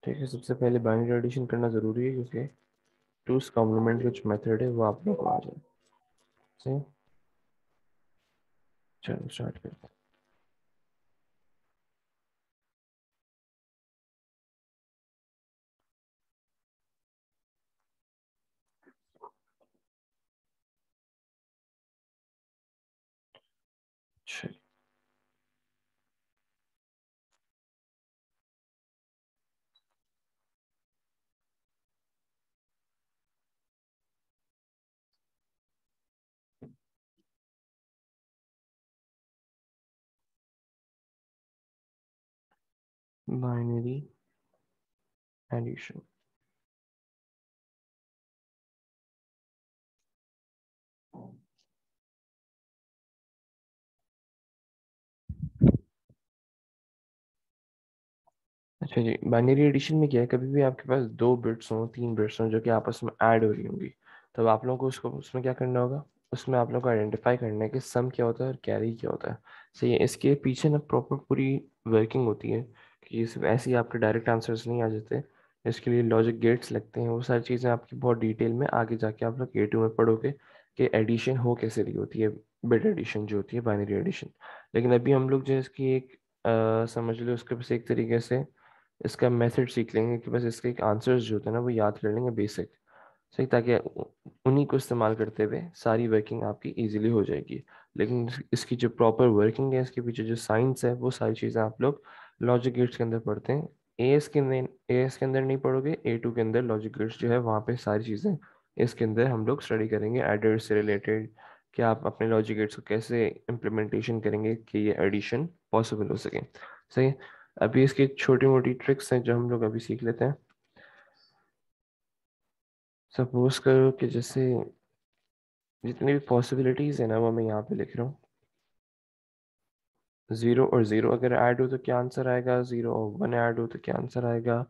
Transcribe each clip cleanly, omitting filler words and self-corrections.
ठीक है, सबसे पहले बाइनरी एडिशन करना ज़रूरी है क्योंकि टूस कॉम्प्लीमेंट कुछ मेथड है वो आप लोग को आ जाए। सही। चलो स्टार्ट करते हैं। चलिए। Binary addition. अच्छा जी, बाइनरी एडिशन में क्या है, कभी भी आपके पास दो बिट्स हों, तीन बिट्स हों जो कि आपस में ऐड हो रही होंगी, तब आप लोगों को उसको उसमें क्या करना होगा, उसमें आप लोगों को आइडेंटिफाई करना है कि सम क्या होता है और कैरी क्या होता है। सही है, इसके पीछे ना प्रॉपर पूरी वर्किंग होती है कि ये सिर्फ ऐसे ही आपके डायरेक्ट आंसर्स नहीं आ जाते। इसके लिए लॉजिक गेट्स लगते हैं, वो सारी चीज़ें आपकी बहुत डिटेल में आगे जाके आप लोग A2 में पढ़ोगे कि एडिशन हो कैसे रही होती है, बिट एडिशन जो होती है, बाइनरी एडिशन। लेकिन अभी हम लोग जो है इसकी एक समझ लो उसके बस एक तरीके से इसका मेथड सीख लेंगे कि बस इसके एक आंसर्स जो होते हैं ना वो याद कर लेंगे बेसिक। सही, ताकि उन्हीं को इस्तेमाल करते हुए सारी वर्किंग आपकी इजीली हो जाएगी। लेकिन इसकी जो प्रॉपर वर्किंग है, इसके पीछे जो साइंस है, वो सारी चीज़ें आप लोग लॉजिक गेट्स के अंदर पढ़ते हैं। एएस के अंदर नहीं पढ़ोगे, A2 के अंदर लॉजिक गेट्स जो है वहाँ पे सारी चीज़ें इसके अंदर हम लोग स्टडी करेंगे एडर से रिलेटेड, कि आप अपने लॉजिक गेट्स को कैसे इम्प्लीमेंटेशन करेंगे कि ये एडिशन पॉसिबल हो सके। सही है? अभी इसकी छोटी मोटी ट्रिक्स हैं जो हम लोग अभी सीख लेते हैं। सपोज करो कि जैसे जितनी भी पॉसिबिलिटीज है ना वो मैं यहाँ पे लिख रहा हूँ। जीरो और जीरो अगर ऐड हो तो क्या आंसर आएगा, जीरो और वन ऐड हो तो क्या आंसर आएगा,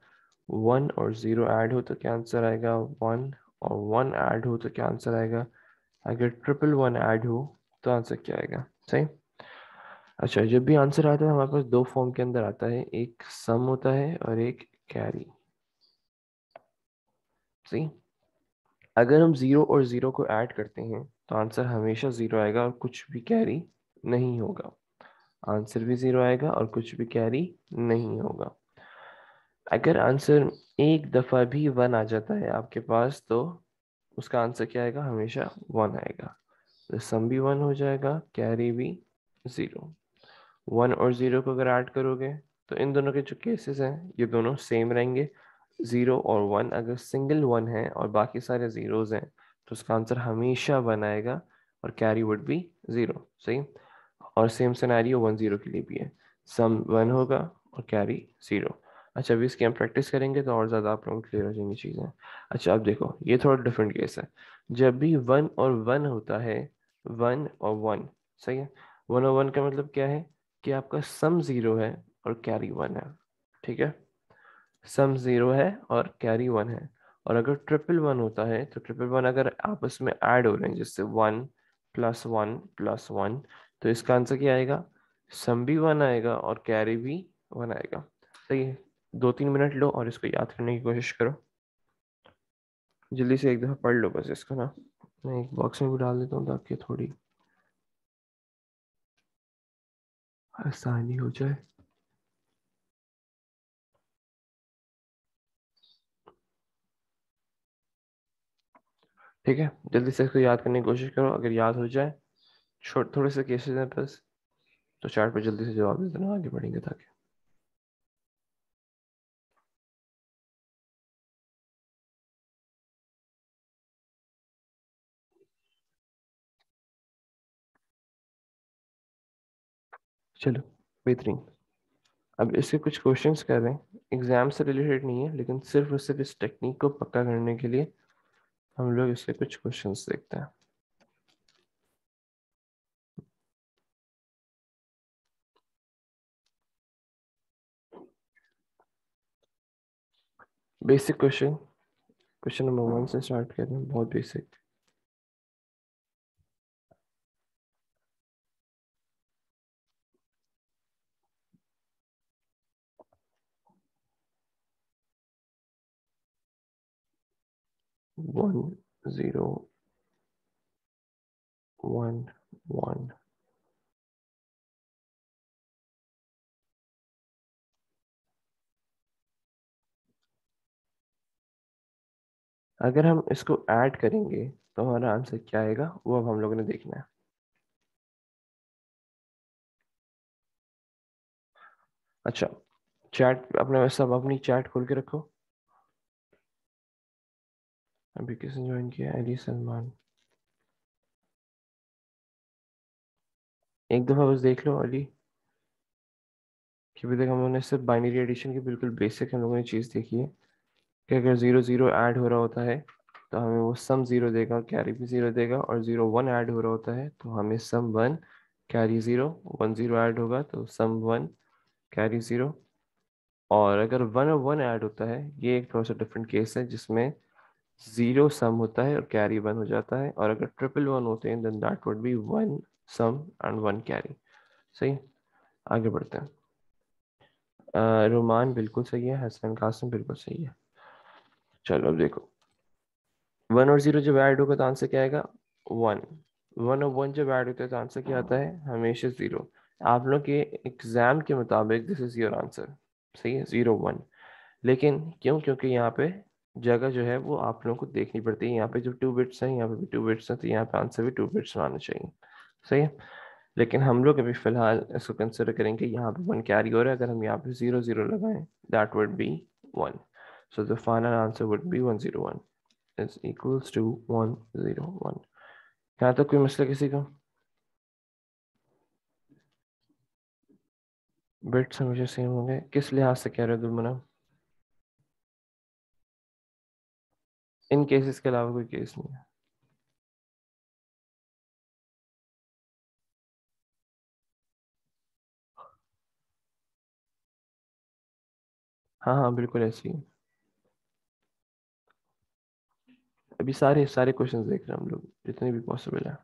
वन और जीरो ऐड हो तो क्या आंसर आएगा, वन और वन ऐड हो तो क्या आंसर आएगा, अगर ट्रिपल वन ऐड हो तो आंसर क्या आएगा। सही। अच्छा, जब भी आंसर आता है हमारे पास दो फॉर्म के अंदर आता है, एक सम होता है और एक कैरी। सही। अगर हम जीरो और जीरो को ऐड करते हैं तो आंसर हमेशा जीरो आएगा और कुछ भी कैरी नहीं होगा। आंसर भी जीरो आएगा और कुछ भी कैरी नहीं होगा। अगर आंसर एक दफा भी वन आ जाता है आपके पास तो उसका आंसर क्या आएगा, हमेशा वन आएगा। तो सम भी वन हो जाएगा, कैरी भी जीरो। वन और जीरो को अगर ऐड करोगे तो इन दोनों के जो केसेस हैं ये दोनों सेम रहेंगे। जीरो और वन अगर सिंगल वन है और बाकी सारे जीरोज हैं तो उसका आंसर हमेशा वन आएगा और कैरी वुड बी जीरो। सही। और सेम सिनेरियो वन जीरो के लिए भी है, सम वन होगा और कैरी जीरो। अच्छा, अभी इसकी हम प्रैक्टिस करेंगे तो और ज़्यादा आप लोगों को क्लियर हो जाएंगी चीज़ें। अच्छा, अब देखो ये थोड़ा डिफरेंट केस है। जब भी वन और वन होता है, वन और वन, सही है, वन और वन का मतलब क्या है कि आपका सम जीरो है और कैरी वन है। ठीक है, सम जीरो है और कैरी वन है। और अगर ट्रिपल वन होता है तो ट्रिपल वन अगर आपस में ऐड हो रहे हैं जैसे वन प्लस वन, तो इसका आंसर क्या आएगा, सम भी वन आएगा और कैरी भी वन आएगा। सही है। 2-3 मिनट लो और इसको याद करने की कोशिश करो। जल्दी से एक दफ़ा पढ़ लो बस इसको ना। मैं एक बॉक्स में भी डाल देता हूँ ताकि थोड़ी आसानी हो जाए। ठीक है, जल्दी से इसको याद करने की कोशिश करो, अगर याद हो जाए, छोटे थोड़े से केसेस हैं बस, तो चार्ट पे जल्दी से जवाब दे देना, आगे बढ़ेंगे ताकि। चलो, बेहतरीन। अब इसके कुछ क्वेश्चंस कर रहे हैं, एग्जाम से रिलेटेड नहीं है लेकिन सिर्फ और सिर्फ इस टेक्निक को पक्का करने के लिए हम लोग इसके कुछ क्वेश्चंस देखते हैं। बेसिक क्वेश्चन, क्वेश्चन नंबर 1 से स्टार्ट करते हैं, बहुत बेसिक। 1 0 1 1। अगर हम इसको ऐड करेंगे तो हमारा आंसर क्या आएगा, वो अब हम लोगों ने देखना है। अच्छा, चैट अपने सब अपनी चैट खोल के रखो। अभी किसने ज्वाइन किया? अली सलमान। एक दफा बस देख लो अली, कि अभी तक हम लोगों ने सिर्फ बाइनरी एडिशन की बिल्कुल बेसिक हम लोगों ने चीज़ देखी है कि अगर जीरो जीरो ऐड हो रहा होता है तो हमें वो सम जीरो देगा और कैरी भी जीरो देगा, और जीरो वन ऐड हो रहा होता है तो हमें sum one carry zero, one zero add होगा तो सम वन कैरी जीरो। और अगर वन और वन ऐड होता है, ये एक थोड़ा सा डिफरेंट केस है जिसमें जीरो सम होता है और कैरी वन हो जाता है, और अगर ट्रिपल वन होते हैं then that would be one sum and one carry. सही, आगे बढ़ते हैं। रोमान बिल्कुल सही है, हसन कासिम बिल्कुल सही है। चलो अब देखो, वन और जीरो जब ऐड होगा तो आंसर क्या आएगा? वन। वन और वन जब ऐड होता है तो आंसर क्या आता है? हमेशा जीरो। आप लोग के एग्जाम के मुताबिक दिस इज योर आंसर। सही है, जीरो वन। लेकिन क्यों? क्योंकि यहाँ पे जगह जो है वो आप लोगों को देखनी पड़ती है। यहाँ पे जो टू बिट्स हैं, यहाँ पे भी टू बिट्स हैं, तो यहाँ पे आंसर भी टू बिट्स में आना चाहिए। सही है। लेकिन हम लोग अभी फिलहाल इसको कंसिडर करेंगे, यहाँ पे वन कैरी हो रहा है, अगर हम यहाँ पे जीरो जीरो लगाएं that would be one. So the final answer would be 101 is equals to 101। यहाँ तक कोई मसला किसी का? बिट्स हमेशा सेम होंगे किस लिहाज से कह रहे हो दुलमना? इन केसेस के अलावा कोई केस नहीं है। हाँ हाँ बिल्कुल ऐसे ही। अभी सारे सारे क्वेश्चंस देख रहे हैं हम लोग जितने भी पॉसिबल है,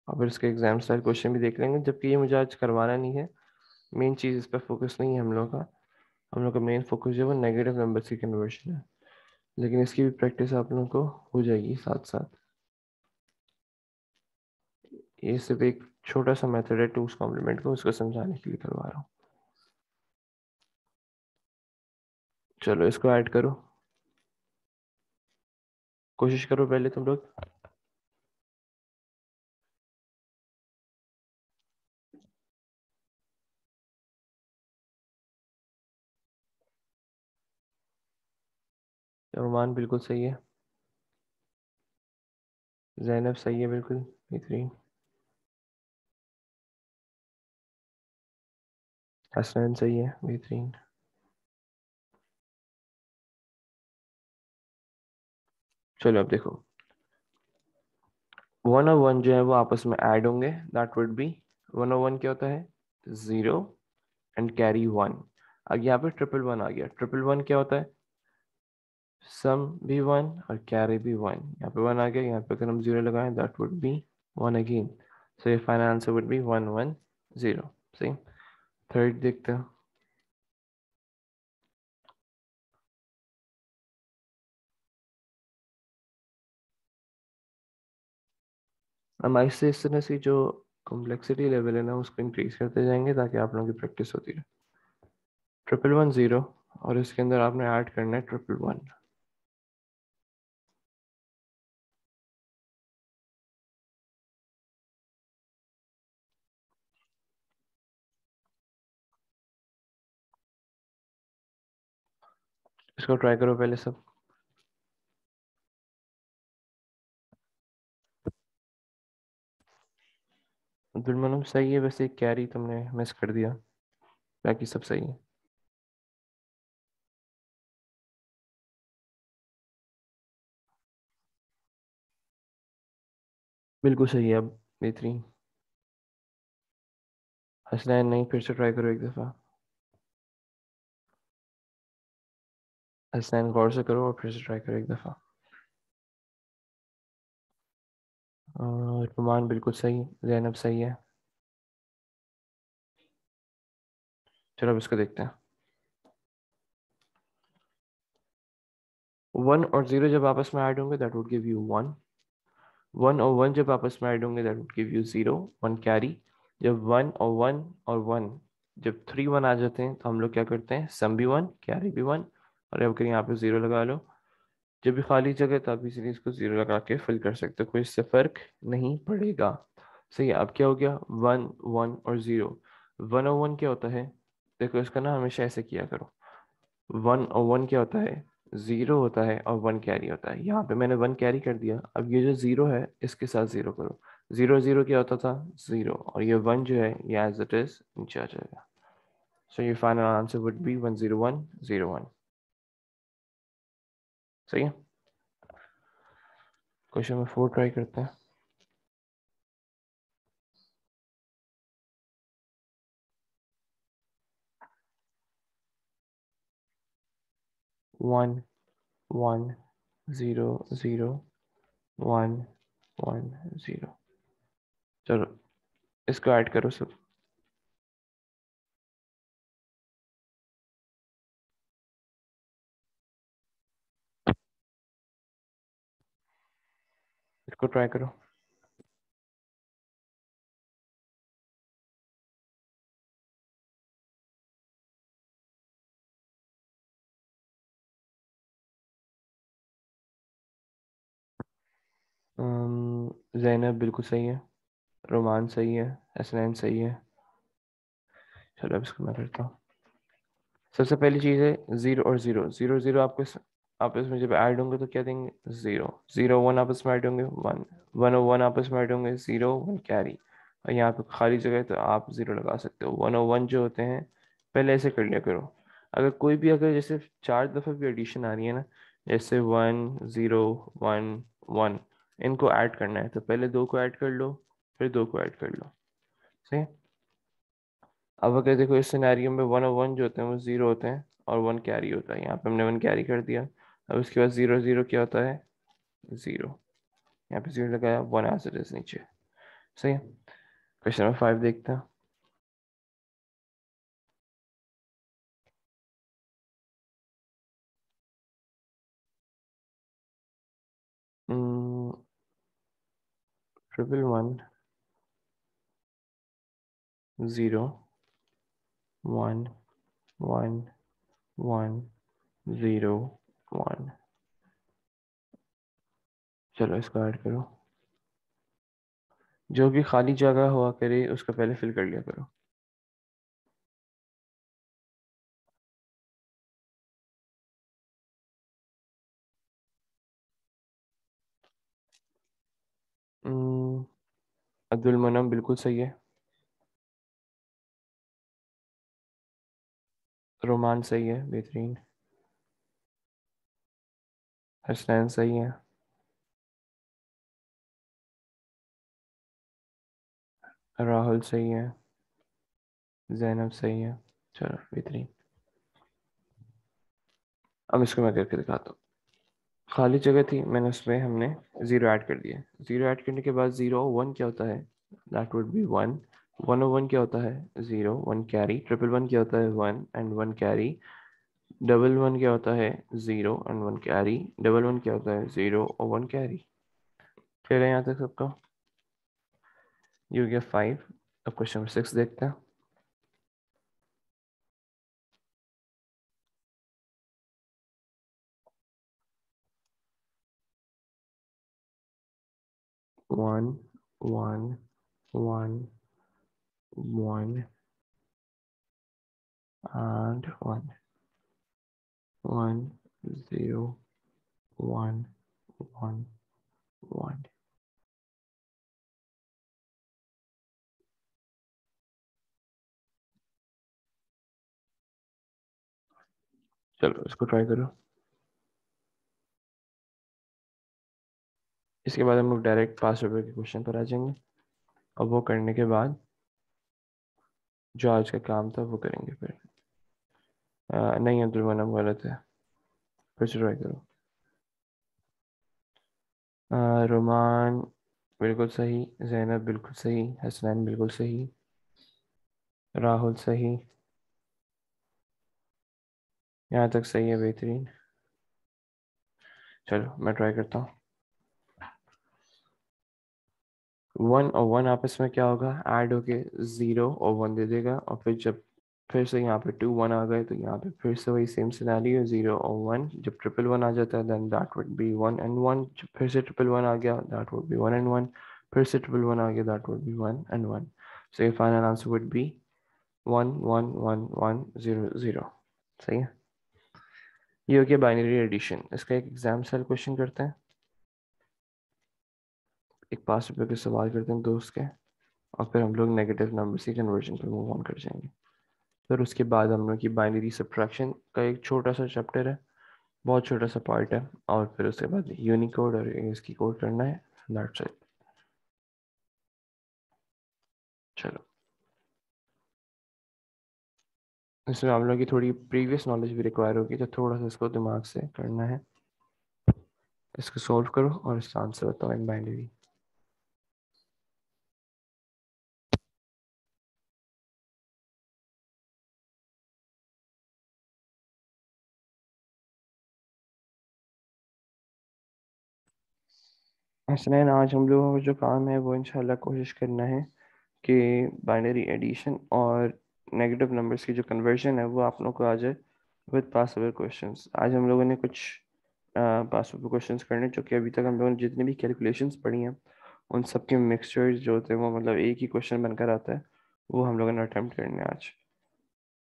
और फिर इसके एग्जाम स्टाइल क्वेश्चन भी देख लेंगे, जबकि ये मुझे आज करवाना नहीं है। मेन चीज़ इस पर फोकस नहीं है हम लोग का। हम लोग का मेन फोकस जो है वो नेगेटिव नंबर की कन्वर्शन है, लेकिन इसकी भी प्रैक्टिस आप लोगों को हो जाएगी साथ साथ। ये सिर्फ एक छोटा सा मेथड है टूस कॉम्प्लीमेंट को, उसको समझाने के लिए करवा रहा हूँ। चलो इसको ऐड करो, कोशिश करो पहले तुम लोग। रुमान बिल्कुल सही है, जैनब सही है बिल्कुल, बेहतरीन। हसनैन सही है, बेहतरीन। चलो अब देखो, वन और वन जो है वो आपस में ऐड होंगे, दैट वुड बी, वन और वन क्या होता है? Zero and carry one. अब यहाँ पे ट्रिपल वन आ गया, ट्रिपल वन क्या होता है? सम भी वन और कैरी भी वन। यहाँ पे वन आ गया, यहाँ पे अगर हम जीरो लगाएं that would be one again. So ये फाइनल आंसर वुड बी 110। सही। थर्ड देखते हैं। हम ऐसे इस तरह से जो कॉम्प्लेक्सिटी लेवल है ना उसको इंक्रीज करते जाएंगे ताकि आप लोगों की प्रैक्टिस होती रहे। ट्रिपल वन जीरो, और इसके अंदर आपने ऐड करना है ट्रिपल वन। इसको ट्राई करो पहले सब। अब्दुल सही है, वैसे एक कैरी तुमने मिस कर दिया, बाकी सब सही है। बिल्कुल सही है, अब बेहतरीन। हसनैन नहीं, फिर से ट्राई करो एक दफ़ा। हसनैन गौर से करो और फिर से ट्राई करो एक दफ़ा। और रुमान बिल्कुल सही, जैनब सही है। चलो अब इसको देखते हैं। 1 और 0 जब आपस में ऐड होंगे दैट वुड गिव यू 1। 1 और 1 जब आपस में ऐड होंगे that would give you 0, 1 carry. जब 1 और 1 और 1 जब 3 1 आ जाते हैं तो हम लोग क्या करते हैं, सम भी 1 कैरी भी 1। और अब कहीं यहाँ पे 0 लगा लो। जब भी खाली जगह तो आप इसीलिए इसको 0 लगा के फिल कर सकते हो, कोई इससे फर्क नहीं पड़ेगा। सही है। अब क्या हो गया, 1 1 और 0। 1 और 1 क्या होता है, देखो इसका ना हमेशा ऐसे किया करो। 1 और 1 क्या होता है, 0 होता है और 1 कैरी होता है। यहाँ पे मैंने 1 कैरी कर दिया, अब ये जो 0 है इसके साथ 0 करो। 0 0 क्या होता था, 0, और ये 1 जो है ये एज इट इज नीचे आ जाएगा। सो ये फाइनल आंसर वुड बी 1 0 1 0 1। सही है। क्वेश्चन नंबर 4 ट्राई करते हैं। 1 1 0 0 1 1 0। चलो इसको ऐड करो सब। इसको ट्राई करो। जैनब बिल्कुल सही है, रोमान सही है, हसनैन सही है। चलो अब इसको मैं करता हूँ। सबसे पहली चीज़ है जीरो और जीरो। जीरो जीरो आपको आपस में जब ऐड होंगे तो क्या देंगे, जीरो। जीरो वन आपस में ऐड होंगे 1। 1 और 1 आपस में ऐड होंगे 0 1 कैरी। और यहाँ पे खाली जगह है तो आप 0 लगा सकते हो। 1 और 1 जो होते हैं पहले ऐसे कर लिया करो। अगर कोई भी अगर जैसे 4 दफ़ा भी एडिशन आ रही है ना, जैसे 1 0 1 1, इनको ऐड करना है तो पहले 2 को ऐड कर लो, फिर 2 को ऐड कर लो। सही है? अब अगर देखो इस सिनेरियो में 1 और 1 जो होते हैं वो 0 होते हैं और 1 कैरी होता है। यहाँ पे हमने 1 कैरी कर दिया। अब उसके बाद 0 0 क्या होता है, 0। यहाँ पे 0 लगाया, 1 एज इट इज नीचे। सही है। क्वेश्चन नंबर 5 देखते हैं। ट्रिपल 1 0 1 1 1 0 1। चलो इसको ऐड करो। जो भी खाली जगह हुआ करे उसको पहले फिल कर लिया करो। हम्म, अब्दुल मनाम बिल्कुल सही है। रोमान सही है, बेहतरीन। हसनैन सही है। राहुल सही है। जैनब सही है। चलो बेहतरीन। अब इसको मैं करके दिखाता हूँ। खाली जगह थी, मैंने उसमें हमने 0 ऐड कर दिया। 0 ऐड करने के बाद 0 1 क्या होता है, दैट वुड बी 1। 1 और 1 क्या होता है, 0 1 कैरी। ट्रिपल 1 क्या होता है, 1 एंड 1 कैरी। डबल 1 क्या होता है, 0 एंड 1 कैरी। डबल 1 क्या होता है, 0 और 1 कैरी। क्लियर है यहाँ तक सबका? यू गया 5। अब क्वेश्चन नंबर 6 देखते हैं। 1 1 1 1 and 1 1 0 1 1 1। चलो इसको ट्राई करो। इसके बाद हम लोग डायरेक्ट 5 रुपए के क्वेश्चन पर आ जाएंगे, और वो करने के बाद जो आज का काम था वो करेंगे फिर। नहीं अब्दुल मनाम गलत है, फिर से ट्राई करो। रोमान बिल्कुल सही, जैनब बिल्कुल सही, हसनैन बिल्कुल सही, राहुल सही। यहाँ तक सही है, बेहतरीन। चलो मैं ट्राई करता हूँ। 1 और 1 आपस में क्या होगा, ऐड होके 0 और 1 दे देगा। और फिर जब फिर से यहाँ पे 2 1 आ गए तो यहाँ पे फिर से वही सेम सिनेरियो, 0 और 1। जब ट्रिपल 1 आ जाता है then that would be 1 and 1। जब फिर से ट्रिपल 1 आ गया दैट वुड बी 1 एंड 1। फिर से ट्रिपल 1 आ गया दैट वुड बी 1 एंड 1। सो ये फाइनल आंसर वुड बी 1 1 1 1 0 0। सही है। ये हो गया बाइनरी एडिशन। इसका एक एग्जाम सेल क्वेश्चन करते हैं, एक 5 रुपए के सवाल करते हैं दोस्त के, और फिर हम लोग नेगेटिव नंबर की कन्वर्जन पर मूव ऑन कर जाएंगे। फिर उसके बाद हम लोग की बाइनरी सब्ट्रैक्शन का एक छोटा सा चैप्टर है, बहुत छोटा सा पार्ट है। और फिर उसके बाद यूनिकोड और इसकी कोड करना है। That's it. चलो, इसमें हम लोग की थोड़ी प्रीवियस नॉलेज भी रिक्वायर होगी, तो थोड़ा सा इसको दिमाग से करना है। इसको सॉल्व करो और इसका आंसर बताओ इन बाइनरी। हसनैन, आज हम लोगों का जो काम है वो इंशाल्लाह कोशिश करना है कि बाइनरी एडिशन और नेगेटिव नंबर्स की जो कन्वर्जन है वो आप लोगों को आ जाए विद पास ओवर क्वेश्चंस। आज हम लोगों ने कुछ पास ओवर क्वेश्चंस करने, जो कि अभी तक हम लोगों ने जितनी भी कैलकुलेशंस पढ़ी हैं उन सब के मिक्सचर्स जो होते हैं वो मतलब एक ही क्वेश्चन बनकर आता है, वो हम लोगों ने अटेम्प्ट करने हैं आज।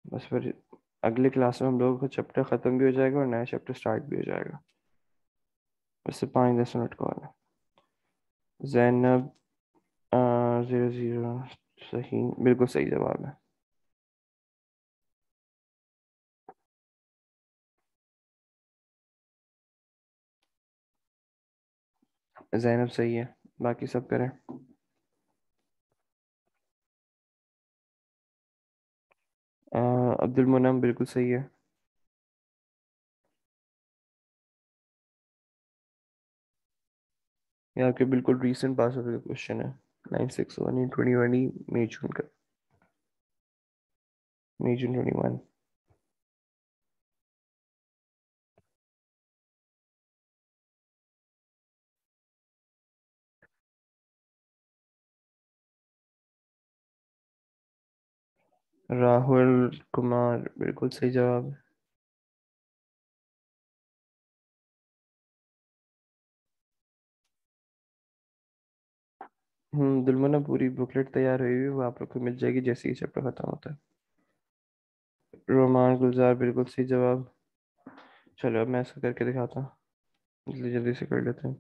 बस फिर अगले क्लास में हम लोगों का चैप्टर ख़त्म भी हो जाएगा और नया चैप्टर स्टार्ट भी हो जाएगा। उससे 5-10 मिनट का और है। जैनब 00, सही, बिल्कुल सही जवाब है। जैनब सही है, बाकी सब करें। अब्दुल मुनम बिल्कुल सही है। ये आपके बिल्कुल रीसेंट पास आउट का क्वेश्चन है, 961 इन 2020 मई जून का, मई जून 21। राहुल कुमार बिल्कुल सही जवाब है। दुलमना पूरी बुकलेट तैयार हुई हुई है, वो आप लोग को मिल जाएगी जैसे ही चैप्टर खत्म होता है। रोमान गुलजार बिल्कुल सही जवाब। चलो अब मैं इसको करके दिखाता हूँ, जल्दी जल्दी से कर लेते हैं।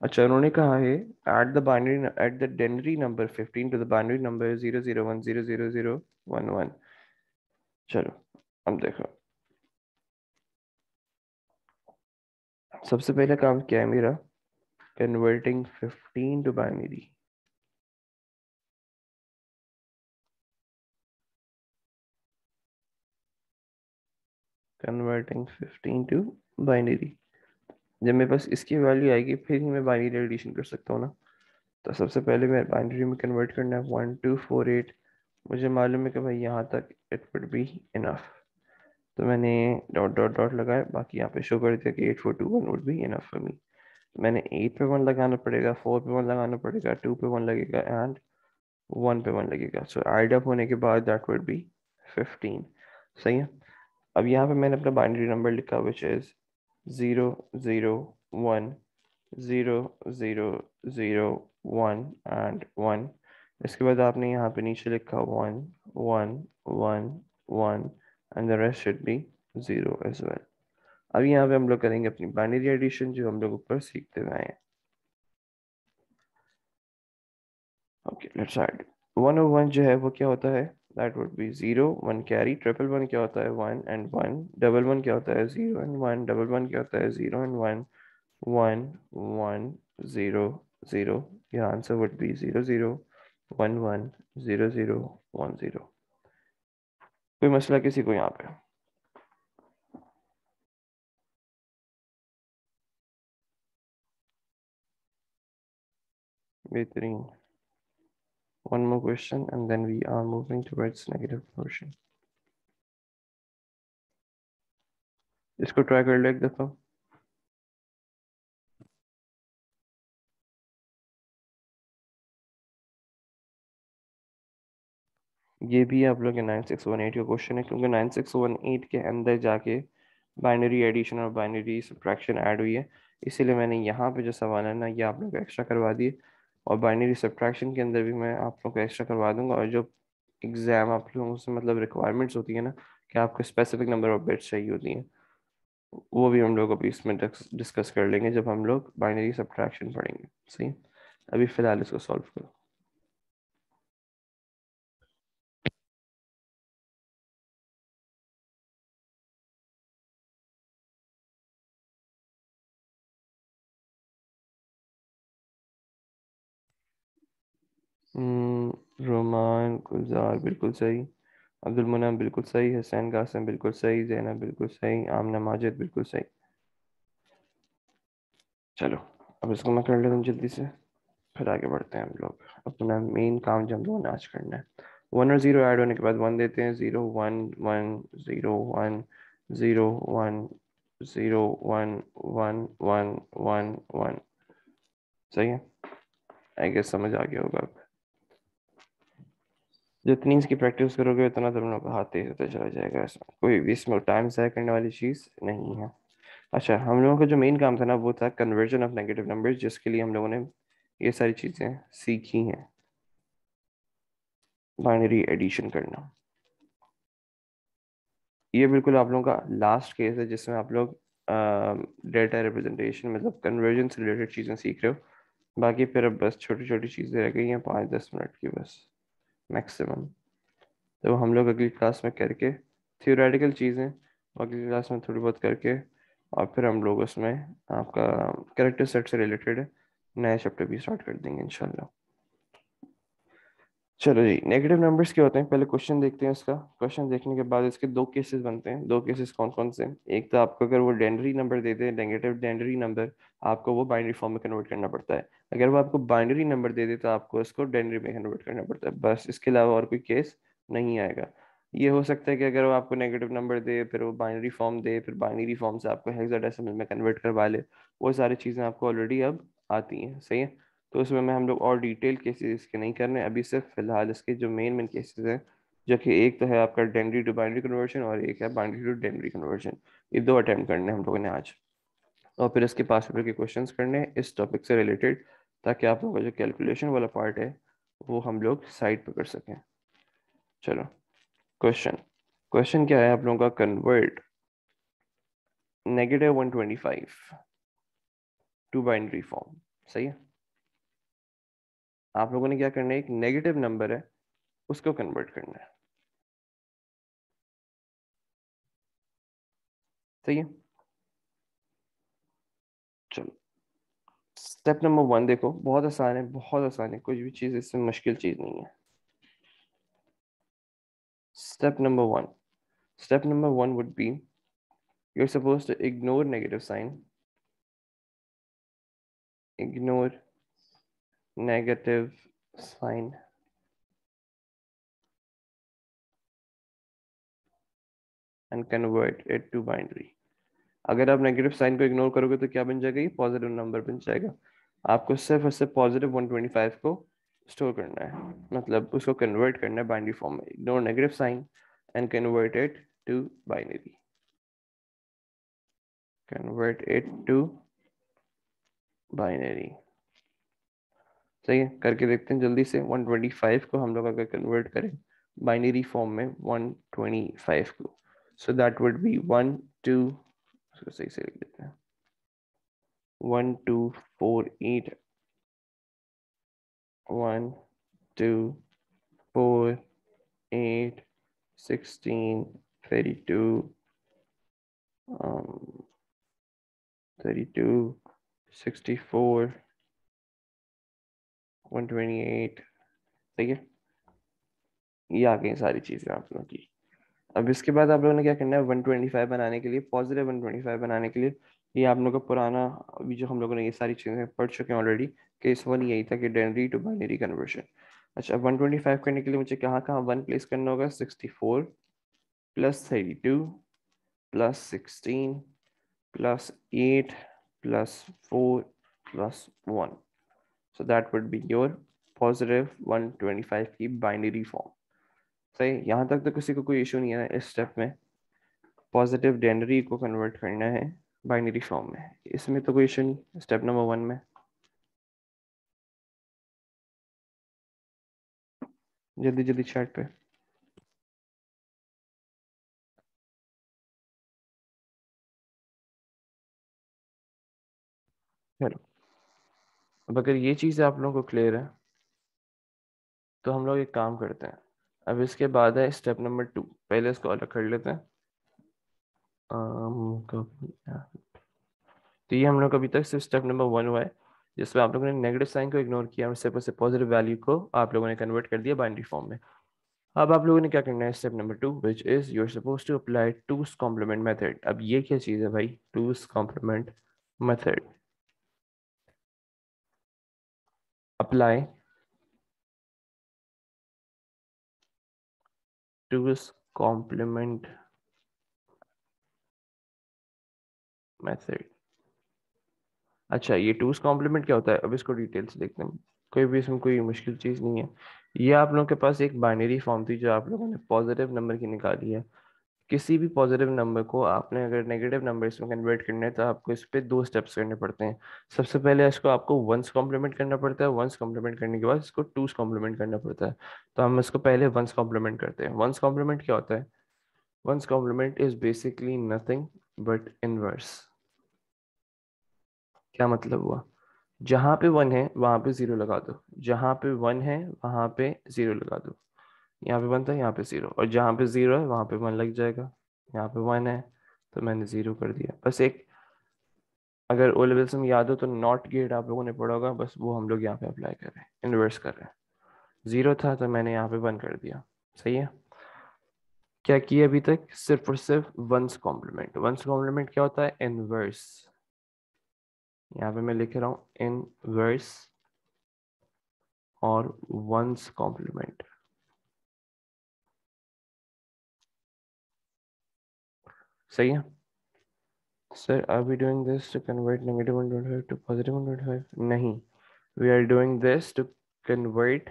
अच्छा, उन्होंने कहा है at the denary number 15 to the binary number 001000011। चलो अब देखो, सबसे पहले काम क्या है मेरा, converting 15 to binary. Converting 15 to binary. जब मेरे पास इसकी वैल्यू आएगी फिर ही मैं बाइनरी एडिशन कर सकता हूँ ना। तो सबसे पहले मैं बाइनरी में कन्वर्ट करना है 1248। मुझे मालूम है कि भाई यहाँ तक इट वुड बी इनफ, तो मैंने डॉट डॉट डॉट लगाया, बाकी यहाँ पे शो कर दिया कि 8421 would be enough for me. मैंने 8 पे 1 लगाना पड़ेगा, 4 पे 1 लगाना पड़ेगा, 2 पे 1 लगेगा एंड 1 पे 1 लगेगा। सो एड अप होने के बाद दैट वुड बी 15। सही है। अब यहाँ पे मैंने अपना बाइनरी नंबर लिखा विच इज 0 0 1 0 0 0 1 एंड 1। इसके बाद आपने यहाँ पे नीचे लिखा 1 1 1 1 and the rest should be 0 as well. अब यहाँ पे हम लोग करेंगे अपनी बाइनरी एडिशन जो हम लोग ऊपर सीखते हुए आए हैं। Okay let's add. 101 जो है वो क्या होता है, that would B 0 1 carry. Triple one क्या होता है, 1 एंड 1। डबल वन क्या होता है, 0 एंड 1। डबल वन क्या होता है, 0 and 1 1 1 0 0। your answer would be 0 0 1 1 0 0 1 0। कोई मसला किसी को यहाँ पे? बेहतरीन। one more question and then we are moving towards negative portion। इसको ट्राई कर लो एक दफा। ये भी आप लोग के 9618 का क्वेश्चन है, क्योंकि 9618 के अंदर जाके बाइनरी एडिशन और बाइनरी सब्ट्रैक्शन ऐड हुई है, इसीलिए मैंने यहाँ पे जो सवाल है ना ये आप लोग को एक्स्ट्रा करवा दिए, और बाइनरी सब्ट्रैक्शन के अंदर भी मैं आप लोग को एक्स्ट्रा करवा दूंगा। और जो एग्जाम आप लोगों से मतलब रिक्वायरमेंट्स होती है ना कि आपको स्पेसिफिक नंबर ऑफ बिट्स चाहिए होती हैं, वो भी हम लोग अभी इसमें डिस्कस कर लेंगे जब हम लोग बाइनरी सब्ट्रैक्शन पढ़ेंगे। सही, अभी फिलहाल इसको सॉल्व करो। रोमान गुलजार बिल्कुल सही, अब्दुल मुनाम बिल्कुल सही, हसैन कासम बिल्कुल सही, जैनब बिल्कुल सही, आमना माजिद बिल्कुल सही। चलो अब इसको मैं कर लेता हूँ जल्दी से, फिर आगे बढ़ते हैं हम लोग। अपना मेन काम जो हम लोगों ने आज करना है, 1 और 0 ऐड होने के बाद 1 देते हैं, 0 1 1 0 1 0 1 1 1 1 1। सही है, आई गेस समझ आ गया होगा अब। जितनी इसकी प्रैक्टिस करोगे उतना तुम लोग का हाथ तेज होता चला जाएगा, इसमें कोई भी इसमें टाइम ज़ाया करने वाली चीज़ नहीं है। अच्छा, हम लोगों का जो मेन काम था ना वो था कन्वर्जन ऑफ नेगेटिव नंबर्स, जिसके लिए हम लोगों ने ये सारी चीज़ें सीखी हैं, बाइनरी एडिशन करना। ये बिल्कुल आप लोगों का लास्ट केस है जिसमें आप लोग डेटा रिप्रेजेंटेशन मतलब कन्वर्जन से रिलेटेड चीज़ें सीख रहे हो। बाकी फिर अब बस छोटी छोटी चीज़ें रह गई हैं, 5-10 मिनट की बस मैक्सिमम। तो हम लोग अगली क्लास में करके थियोरेटिकल चीज़ें अगली क्लास में थोड़ी बहुत करके, और फिर हम लोग उसमें आपका कैरेक्टर सेट से रिलेटेड नया चैप्टर भी स्टार्ट कर देंगे इंशाल्लाह। चलो जी, नेगेटिव नंबर्स क्या होते हैं पहले क्वेश्चन देखते हैं इसका। क्वेश्चन देखने के बाद इसके दो केसेस बनते हैं। दो केसेस कौन कौन से हैं? एक तो आपको अगर वो डेनरी नंबर दे दे, नेगेटिव डेनरी नंबर, आपको वो बाइनरी फॉर्म में कन्वर्ट करना पड़ता है। अगर वो आपको बाइनरी नंबर दे दे तो आपको उसको डेनरी में कन्वर्ट करना पड़ता है, बस इसके अलावा और कोई केस नहीं आएगा। ये हो सकता है कि अगर वो आपको नेगेटिव नंबर दे, फिर वो बाइनरी फॉर्म दे, फिर बाइनरी फॉर्म से आपको हेक्साडेसिमल में कन्वर्ट करवा ले, वो सारी चीज़ें आपको ऑलरेडी अब आती हैं। सही है, तो उसमें मैं हम लोग और डिटेल केसेस इसके नहीं करने अभी, सिर्फ फिलहाल इसके जो मेन मेन केसेस हैं, जो कि एक तो है आपका डेनरी टू बाइनरी कन्वर्जन और एक है बाइनरी टू डेनरी कन्वर्जन, ये दो अटेम्प्ट करने हैं हम लोगों ने आज। और फिर इसके पास पेपर के क्वेश्चंस करने हैं इस टॉपिक से रिलेटेड, ताकि आप लोगों का जो कैलकुलेशन वाला पार्ट है वो हम लोग साइड पे कर सकें। चलो, क्वेश्चन क्वेश्चन क्या है आप लोगों का? Convert -125 to binary form. सही है, आप लोगों ने क्या करना है, एक नेगेटिव नंबर है उसको कन्वर्ट करना है। सही है, चलो स्टेप नंबर 1 देखो, बहुत आसान है, बहुत आसान है, कुछ भी चीज़ इससे मुश्किल चीज़ नहीं है। Step number 1, step number 1 would be you're supposed to ignore negative sign, ignore negative sign and convert it to binary। अगर आप नेगेटिव साइन को इग्नोर करोगे तो क्या बन जाएगा? ये पॉजिटिव नंबर बन जाएगा। आपको सिर्फ और सिर्फ पॉजिटिव 125 को स्टोर करना है, मतलब उसको कन्वर्ट करना है बाइनरी फॉर्म में। Ignore negative sign and convert it to binary, convert it to binary. सही है, करके देखते हैं जल्दी से। 125 को हम लोग अगर कन्वर्ट करें बाइनरी फॉर्म में 125 को, सो दैट वुड बी 1 2, सही से लिख देते हैं, 1248, 1 2 4 8 16 32 32 64 128। ठीक है, ये आ गई सारी चीजें आप लोगों की। अब इसके बाद आप लोगों ने क्या करना है, 125 बनाने के लिए, पॉजिटिव 125 बनाने के लिए, ये आप लोगों का पुराना, अभी जो हम लोगों ने ये सारी चीज़ें पढ़ चुके हैं ऑलरेडी, केस 1 यही था कि डेनरी टू बाइनरी कन्वर्शन। अच्छा, 125 करने के लिए मुझे कहाँ कहाँ 1 प्लेस करना होगा? 64 plus 32 plus 16 plus 8 plus 4 plus 1, so that would be your positive 125 की बाइनरी फॉर्म। सही, यहाँ तक तो किसी को कोई इशू नहीं है ना इस स्टेप में। पॉजिटिव डेनरी को कन्वर्ट करना है बाइनरी फॉर्म में, इसमें तो कोई इशू नहीं स्टेप नंबर 1 में। जल्दी जल्दी चैट पे। चलो, अब अगर ये चीज़ आप लोगों को क्लियर है तो हम लोग एक काम करते हैं। अब इसके बाद है स्टेप नंबर 2, पहले इसको अलग कर लेते हैं। तो ये हम लोग अभी तक सिर्फ स्टेप नंबर 1 हुआ है, जिसमें आप लोगों ने नेगेटिव साइन को इग्नोर किया और सिर्फ से पॉजिटिव वैल्यू को आप लोगों ने कन्वर्ट कर दिया बाइनरी फॉर्म में। अब आप लोगों ने क्या करना है, step number 2 which is you are suppose to apply two's complement method. अब ये क्या चीज़ है भाई, two's complement method. Apply two's complement method. अच्छा, ये टूस कॉम्प्लीमेंट क्या होता है, अब इसको डिटेल से देखते हैं। कोई भी इसमें कोई मुश्किल चीज़ नहीं है। ये आप लोगों के पास एक बाइनरी फॉर्म थी जो आप लोगों ने पॉजिटिव नंबर की निकाली है। किसी भी पॉजिटिव नंबर को आपने अगर नेगेटिव नंबर इसमें कन्वर्ट करना है तो आपको इस पे 2 स्टेप्स करने पड़ते हैं। सबसे पहले इसको आपको वंस कॉम्प्लीमेंट करना पड़ता है, वंस कॉम्प्लीमेंट करने के बाद इसको टूस कॉम्प्लीमेंट करना पड़ता है। तो हम इसको पहले वंस कॉम्प्लीमेंट करते हैं। वंस कॉम्प्लीमेंट क्या होता है, one's complement is basically nothing but inverse. क्या मतलब हुआ, जहां पे 1 है वहां पे 0 लगा दो, जहां पे 1 है वहां पे 0 लगा दो। यहाँ पे 1 था, यहाँ पे 0, और जहाँ पे 0 है वहां पे 1 लग जाएगा। यहाँ पे 1 है तो मैंने 0 कर दिया। बस एक, अगर ओ लेवल्स में याद हो तो नॉट गेट आप लोगों ने पढ़ा होगा, बस वो हम लोग यहाँ पे अप्लाई कर रहे हैं, इन्वर्स कर रहे हैं। 0 था तो मैंने यहाँ पे 1 कर दिया। सही है। क्या किया अभी तक, सिर्फ और सिर्फ वंस कॉम्प्लीमेंट। वंस कॉम्प्लीमेंट क्या होता है, इनवर्स। यहाँ पे मैं लिख रहा हूँ इनवर्स और वंस कॉम्प्लीमेंट। सही है। Sir are we doing this to convert negative 125 to positive 125? नहीं, we are doing this to convert,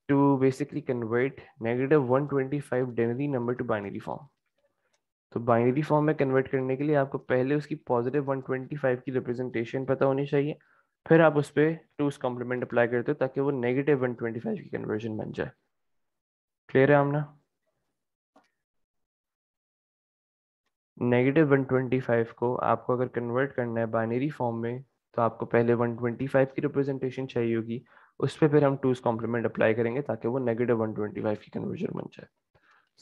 to basically convert negative 125 denary number to binary form. तो बाइनरी फॉर्म में कन्वर्ट करने के लिए आपको पहले उसकी पॉजिटिव 125 की रिप्रेजेंटेशन पता होनी चाहिए, फिर आप उस पर टूस कॉम्प्लीमेंट अप्लाई करते हो ताकि वो नेगेटिव 125 की कन्वर्जन बन जाए। क्लियर है आमना? नेगेटिव 125 को आपको अगर कन्वर्ट करना है बाइनरी फॉर्म में तो आपको पहले 125 की रिप्रेजेंटेशन चाहिए होगी, उस पर फिर हम टूस कॉम्प्लीमेंट अप्लाई करेंगे ताकि वो नेगेटिव 125 की कन्वर्जन बन जाए।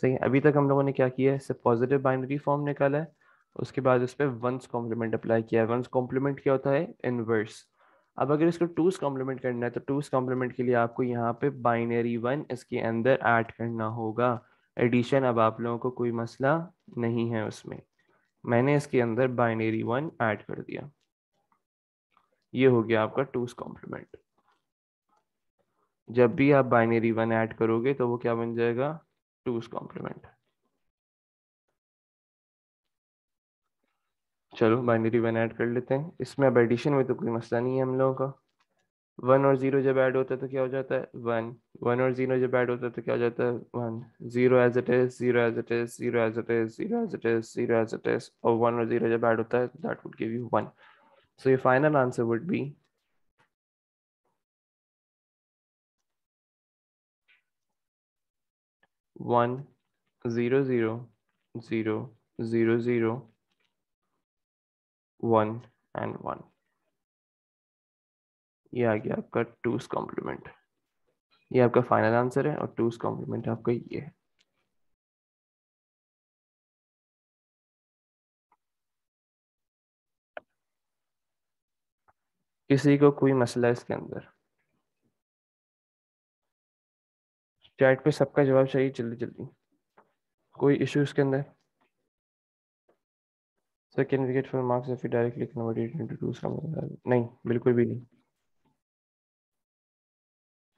सही है। अभी तक हम लोगों ने क्या किया है, इससे पॉजिटिव बाइनरी फॉर्म निकाला है, उसके बाद उस पर वंस कॉम्प्लीमेंट अप्लाई किया है। वंस कॉम्प्लीमेंट क्या होता है, इनवर्स। अब अगर इसको टूस कॉम्प्लीमेंट करना है तो टूस कॉम्प्लीमेंट के लिए आपको यहाँ पे बाइनरी 1 इसके अंदर ऐड करना होगा। एडिशन अब आप लोगों को कोई मसला नहीं है उसमें, मैंने इसके अंदर बाइनरी 1 ऐड कर दिया। ये हो गया आपका टूस कॉम्प्लीमेंट। जब भी आप बाइनरी 1 ऐड करोगे तो वो क्या बन जाएगा, टूस कॉम्प्लीमेंट। चलो बाइनरी 1 ऐड कर लेते हैं, इसमें अब एडिशन में तो कोई मसला नहीं है हम लोगों का। 1 और 0 जब ऐड होता है तो क्या हो जाता है, 1। 1 और 0 जब ऐड होता है तो क्या हो जाता है, 1। 0 as it is, 0 as it is, 0 as it is, 0 as it is, 0 as it is, और 1 और 0 जब ऐड होता है that would give you 1। So your final answer would be 1 0 0 0 0 0 1 and 1। ये आ गया आपका टूस कॉम्प्लीमेंट। ये आपका फाइनल आंसर है और टूस कॉम्प्लीमेंट आपका ये है। किसी को कोई मसला है इसके अंदर? चैट पे सबका जवाब चाहिए जल्दी जल्दी। कोई इशू इसके अंदर? Sir can we get full marks if you directly convert it into two's complement? नहीं, बिल्कुल भी नहीं।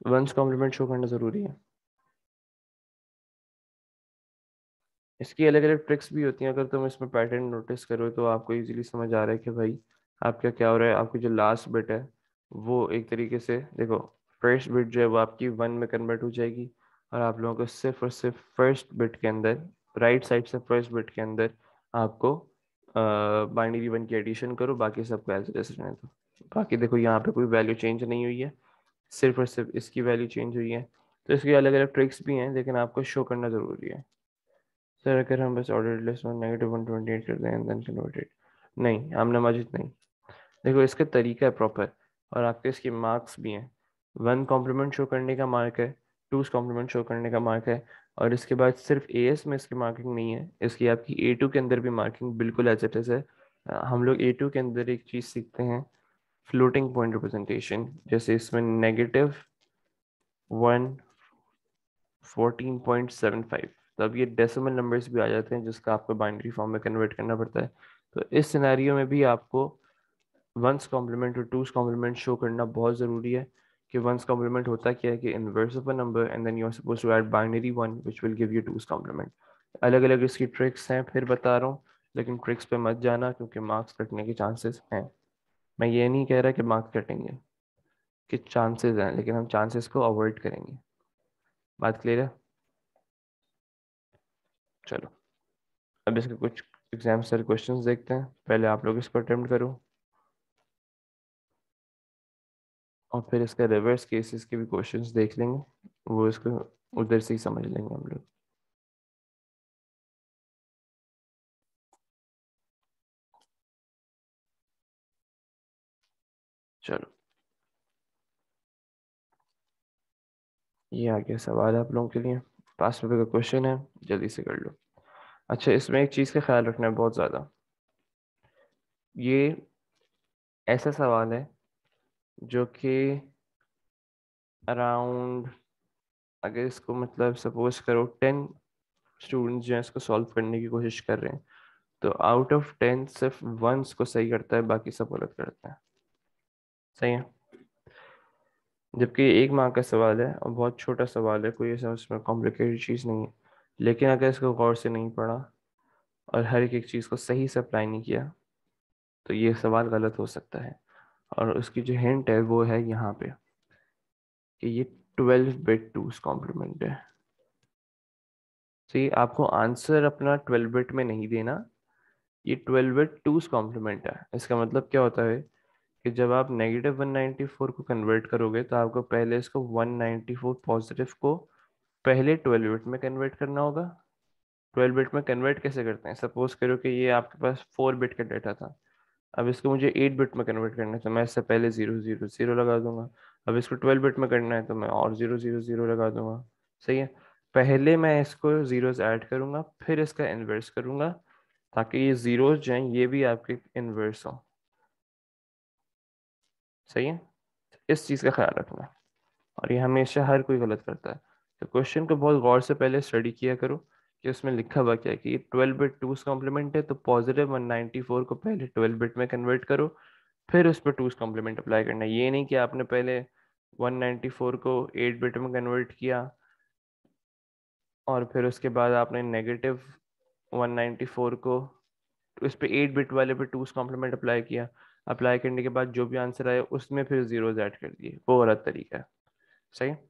वंस कॉम्प्लीमेंट शो करना जरूरी है। इसकी अलग अलग ट्रिक्स भी होती हैं, अगर तुम इसमें पैटर्न नोटिस करो तो आपको इजीली समझ आ रहा है कि भाई आपका क्या हो रहा है। आपकी जो लास्ट बिट है वो एक तरीके से देखो, फर्स्ट बिट जो है वो आपकी 1 में कन्वर्ट हो जाएगी, और आप लोगों को सिर्फ और सिर्फ फर्स्ट बिट के अंदर, राइट साइड से फर्स्ट बिट के अंदर आपको बाइनरी 1 की एडिशन करो, बाकी सबको एज इट इज रहने दो। बाकी देखो यहाँ पे कोई वैल्यू चेंज नहीं हुई है, सिर्फ और सिर्फ इसकी वैल्यू चेंज हुई है। तो इसकी अलग अलग ट्रिक्स भी हैं, लेकिन आपको शो करना ज़रूरी है। सर अगर हम बस ऑर्डर लिस्ट में -128 कर दें एंड देन कन्वर्टेड, नहीं आमना माजिद नहीं। देखो इसका तरीका है प्रॉपर, और आपके इसके मार्क्स भी हैं। 1 कॉम्प्लीमेंट शो करने का मार्क है, 2 कॉम्प्लीमेंट शो करने का मार्क है, और इसके बाद सिर्फ एएस में इसकी मार्किंग नहीं है, इसकी आपकी ए2 के अंदर भी मार्किंग बिल्कुल एज इट इज है। हम लोग ए2 के अंदर एक चीज़ सीखते हैं, फ्लोटिंग पॉइंट रिप्रेजेंटेशन, जैसे इसमें -1 14.75, तो अब ये डेसिमल नंबर्स भी आ जाते हैं जिसका आपको बाइनरी फॉर्म में कन्वर्ट करना पड़ता है। तो इस सिनेरियो में भी आपको वंस कॉम्प्लीमेंट और टूस कॉम्प्लीमेंट शो करना बहुत ज़रूरी है। कि वंस कॉम्प्लीमेंट होता क्या है कि inverse of a number and then you are suppose to add binary one which will give you two's complement. अलग अलग इसकी ट्रिक्स हैं, फिर बता रहा हूँ, लेकिन ट्रिक्स पे मत जाना क्योंकि मार्क्स कटने के चांसेस हैं। मैं ये नहीं कह रहा कि मार्क्स कटेंगे, कि चांसेस हैं, लेकिन हम चांसेस को अवॉइड करेंगे। बात क्लियर है? चलो अब इसके कुछ एग्जाम सर क्वेश्चंस देखते हैं, पहले आप लोग इसको अटेम्प्ट करो, और फिर इसका रिवर्स केसेस के भी क्वेश्चंस देख लेंगे, वो इसको उधर से ही समझ लेंगे हम लोग। चलो ये आ गया सवाल है आप लोगों के लिए, पास पेपर का क्वेश्चन है, जल्दी से कर लो। अच्छा इसमें एक चीज़ का ख्याल रखना है बहुत ज़्यादा, ये ऐसा सवाल है जो कि अराउंड, अगर इसको मतलब सपोज करो 10 स्टूडेंट्स जो है इसको सॉल्व करने की कोशिश कर रहे हैं, तो आउट ऑफ 10 सिर्फ 1 इसको सही करता है, बाकी सब गलत करते हैं। सही है? जबकि ये 1 मार्क का सवाल है और बहुत छोटा सवाल है, कोई ऐसा उसमें कॉम्प्लिकेटेड चीज़ नहीं है, लेकिन अगर इसको गौर से नहीं पढ़ा और हर एक चीज़ को सही से अप्लाई नहीं किया तो ये सवाल गलत हो सकता है। और उसकी जो हिंट है वो है यहाँ पे, कि ये 12 बिट टूस कॉम्प्लीमेंट है। सी आपको आंसर अपना 12 बिट में नहीं देना, ये 12 बिट टूस कॉम्प्लीमेंट है। इसका मतलब क्या होता है कि जब आप -194 को कन्वर्ट करोगे तो आपको पहले इसको 194 पॉजिटिव को पहले 12 बिट में कन्वर्ट करना होगा। 12 बिट में कन्वर्ट कैसे करते हैं, सपोज करो कि ये आपके पास 4 बिट का डाटा था, अब इसको मुझे 8 बिट में कन्वर्ट करना है तो मैं इससे पहले 0 0 0 लगा दूंगा। अब इसको 12 बिट में करना है तो मैं और 0 0 0 लगा दूंगा। सही है? पहले मैं इसको जीरोस ऐड करूंगा, फिर इसका इन्वर्स करूंगा, ताकि ये जीरोस जो हैं ये भी आपके इन्वर्स हो। सही है? इस चीज़ का ख्याल रखना, और ये हमेशा हर कोई गलत करता है। तो क्वेश्चन को बहुत गौर से पहले स्टडी किया करो कि उसमें लिखा हुआ क्या है, कि ये 12 बिट टूस कॉम्प्लीमेंट है तो पॉजिटिव 194 को पहले 12 बिट में कन्वर्ट करो, फिर उस पर टूस कॉम्प्लीमेंट अप्लाई करना है। ये नहीं कि आपने पहले 194 को 8 बिट में कन्वर्ट किया और फिर उसके बाद आपने -194 को उस पे 8 बिट वाले पे टूस कॉम्प्लीमेंट अप्लाई किया। अप्लाई करने के बाद जो भी आंसर आया उसमें फिर जीरोस ऐड कर दिए, वो गलत तरीका है। सही है?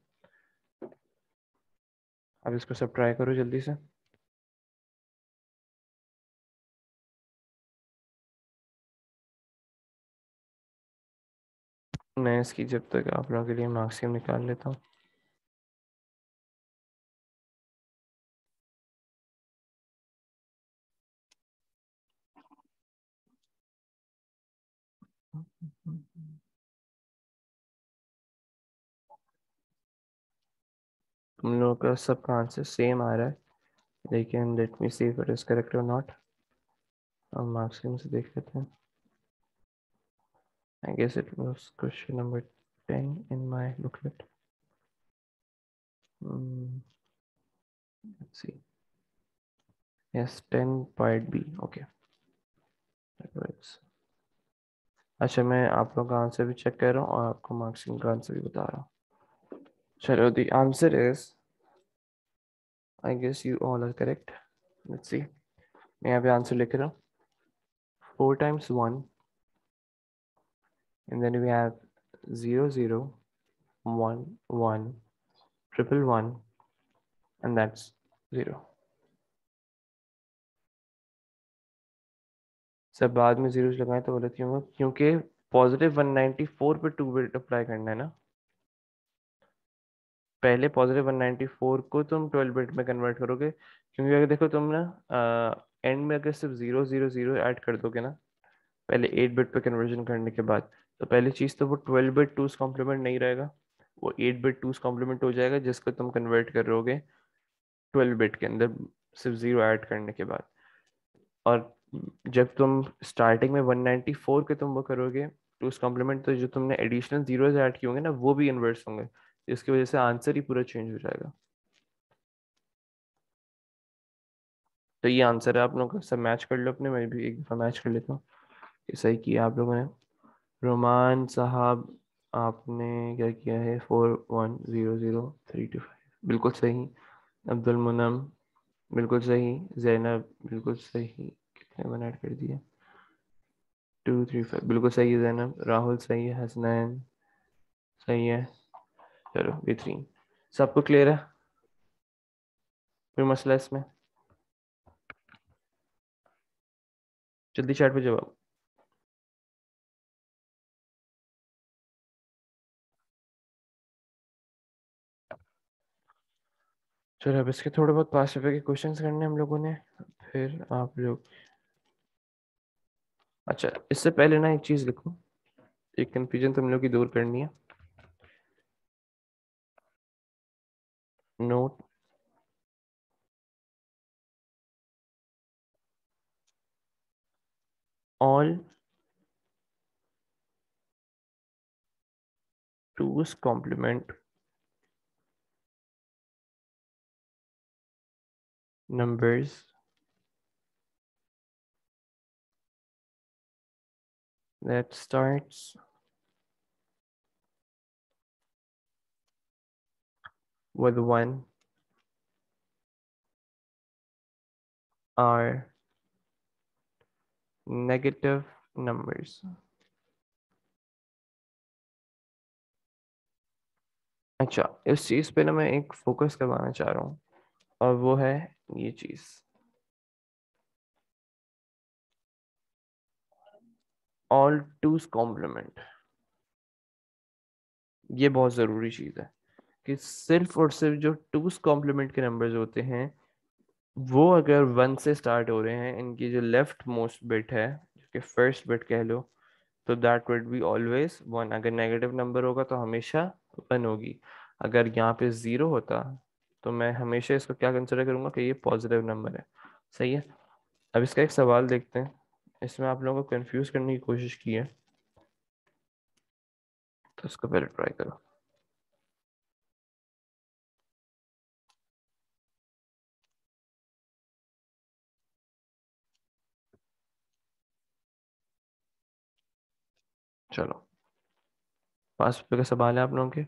अब इसको सब ट्राई करो जल्दी से। मैं इसकी जब तक आप लोगों के लिए मार्क्सियम निकाल लेता हूँ। तुम लोगों का सबका आंसर सेम आ रहा है, लेकिन let me see if it is correct और नॉट। हम मार्क्सियम से देख लेते हैं। I guess it was question number 10 in my booklet. Let's see, yes 10 part B, okay. अच्छा मैं आप लोगों का आंसर भी चेक कर रहा हूँ और आपको मार्क्सिंग का आंसर भी बता रहा हूँ। चलो the answer is, I guess you all are correct. Let's see, मैं यहाँ पे आंसर लिख रहा हूँ। 4 times 1 and then we have 0 0 1 1 1 1 1 and that's 0। सब बाद में जीरोस लगाएं तो गलत ही होगा, क्योंकि पॉजिटिव 194 पे 2 बिट अप्लाई करना है ना। पहले पॉजिटिव 194 को तुम 12 बिट में कन्वर्ट करोगे, क्योंकि अगर देखो तुम ना एंड में अगर सिर्फ 000 ऐड कर दोगे ना, पहले 8 बिट पे कन्वर्जन करने के बाद, तो पहली चीज तो वो 12 बिट टूज कॉम्प्लीमेंट नहीं रहेगा, वो 8 बिट टूज कॉम्प्लीमेंट हो जाएगा, जिसको तुम कन्वर्ट करोगे 12 बिट के अंदर सिर्फ जीरो ऐड करने के बाद। और जब तुम स्टार्टिंग में 194 के तुम वो करोगे टूज कॉम्प्लीमेंट, तो जो तुमने एडिशनल जीरोज ऐड किए होंगे ना, वो भी इन्वर्स होंगे, जिसकी वजह से आंसर ही पूरा चेंज हो जाएगा। तो ये आंसर है आप लोगों का, सब मैच कर लो अपने, मैं भी एक दफा मैच कर लेता हूँ। ये सही किया आप लोगों ने। रोमान साहब, आपने क्या किया है, 4100 325, बिल्कुल सही। अब्दुल मुनम, बिल्कुल सही। जैनब, बिल्कुल सही। कितने मैंने ऐड कर दिए, 235, बिल्कुल सही है जैनब। राहुल सही है। हसनैन सही है। चलो बेहतरीन। सबको क्लियर है, कोई मसला है इसमें? जल्दी चैट पे जवाब। चलो अब इसके थोड़े बहुत पास पेपर के क्वेश्चंस करने हम लोगों ने, फिर आप लोग। अच्छा, इससे पहले ना एक चीज लिखो, एक कंफ्यूजन तुम लोग की दूर करनी है। Note all two's complement numbers that starts with 1 are negative numbers। अच्छा, इस चीज पे ना मैं एक फोकस करवाना चाह रहा हूँ, और वो है ये चीज, ऑल टूस कॉम्प्लीमेंट। ये बहुत जरूरी चीज है कि सिर्फ और सिर्फ जो टूस कॉम्प्लीमेंट के नंबर्स होते हैं, वो अगर 1 से स्टार्ट हो रहे हैं, इनकी जो लेफ्ट मोस्ट बिट है, जो कि फर्स्ट बिट कह लो, तो दैट वुड बी ऑलवेज 1। अगर नेगेटिव नंबर होगा तो हमेशा 1 होगी। अगर यहाँ पे 0 होता, तो मैं हमेशा इसको क्या कंसिडर करूंगा कि ये पॉजिटिव नंबर है। सही है। अब इसका एक सवाल देखते हैं, इसमें आप लोगों को कंफ्यूज करने की कोशिश की है, तो इसको पहले ट्राई करो। चलो, 5 रुपए का सवाल है आप लोगों के।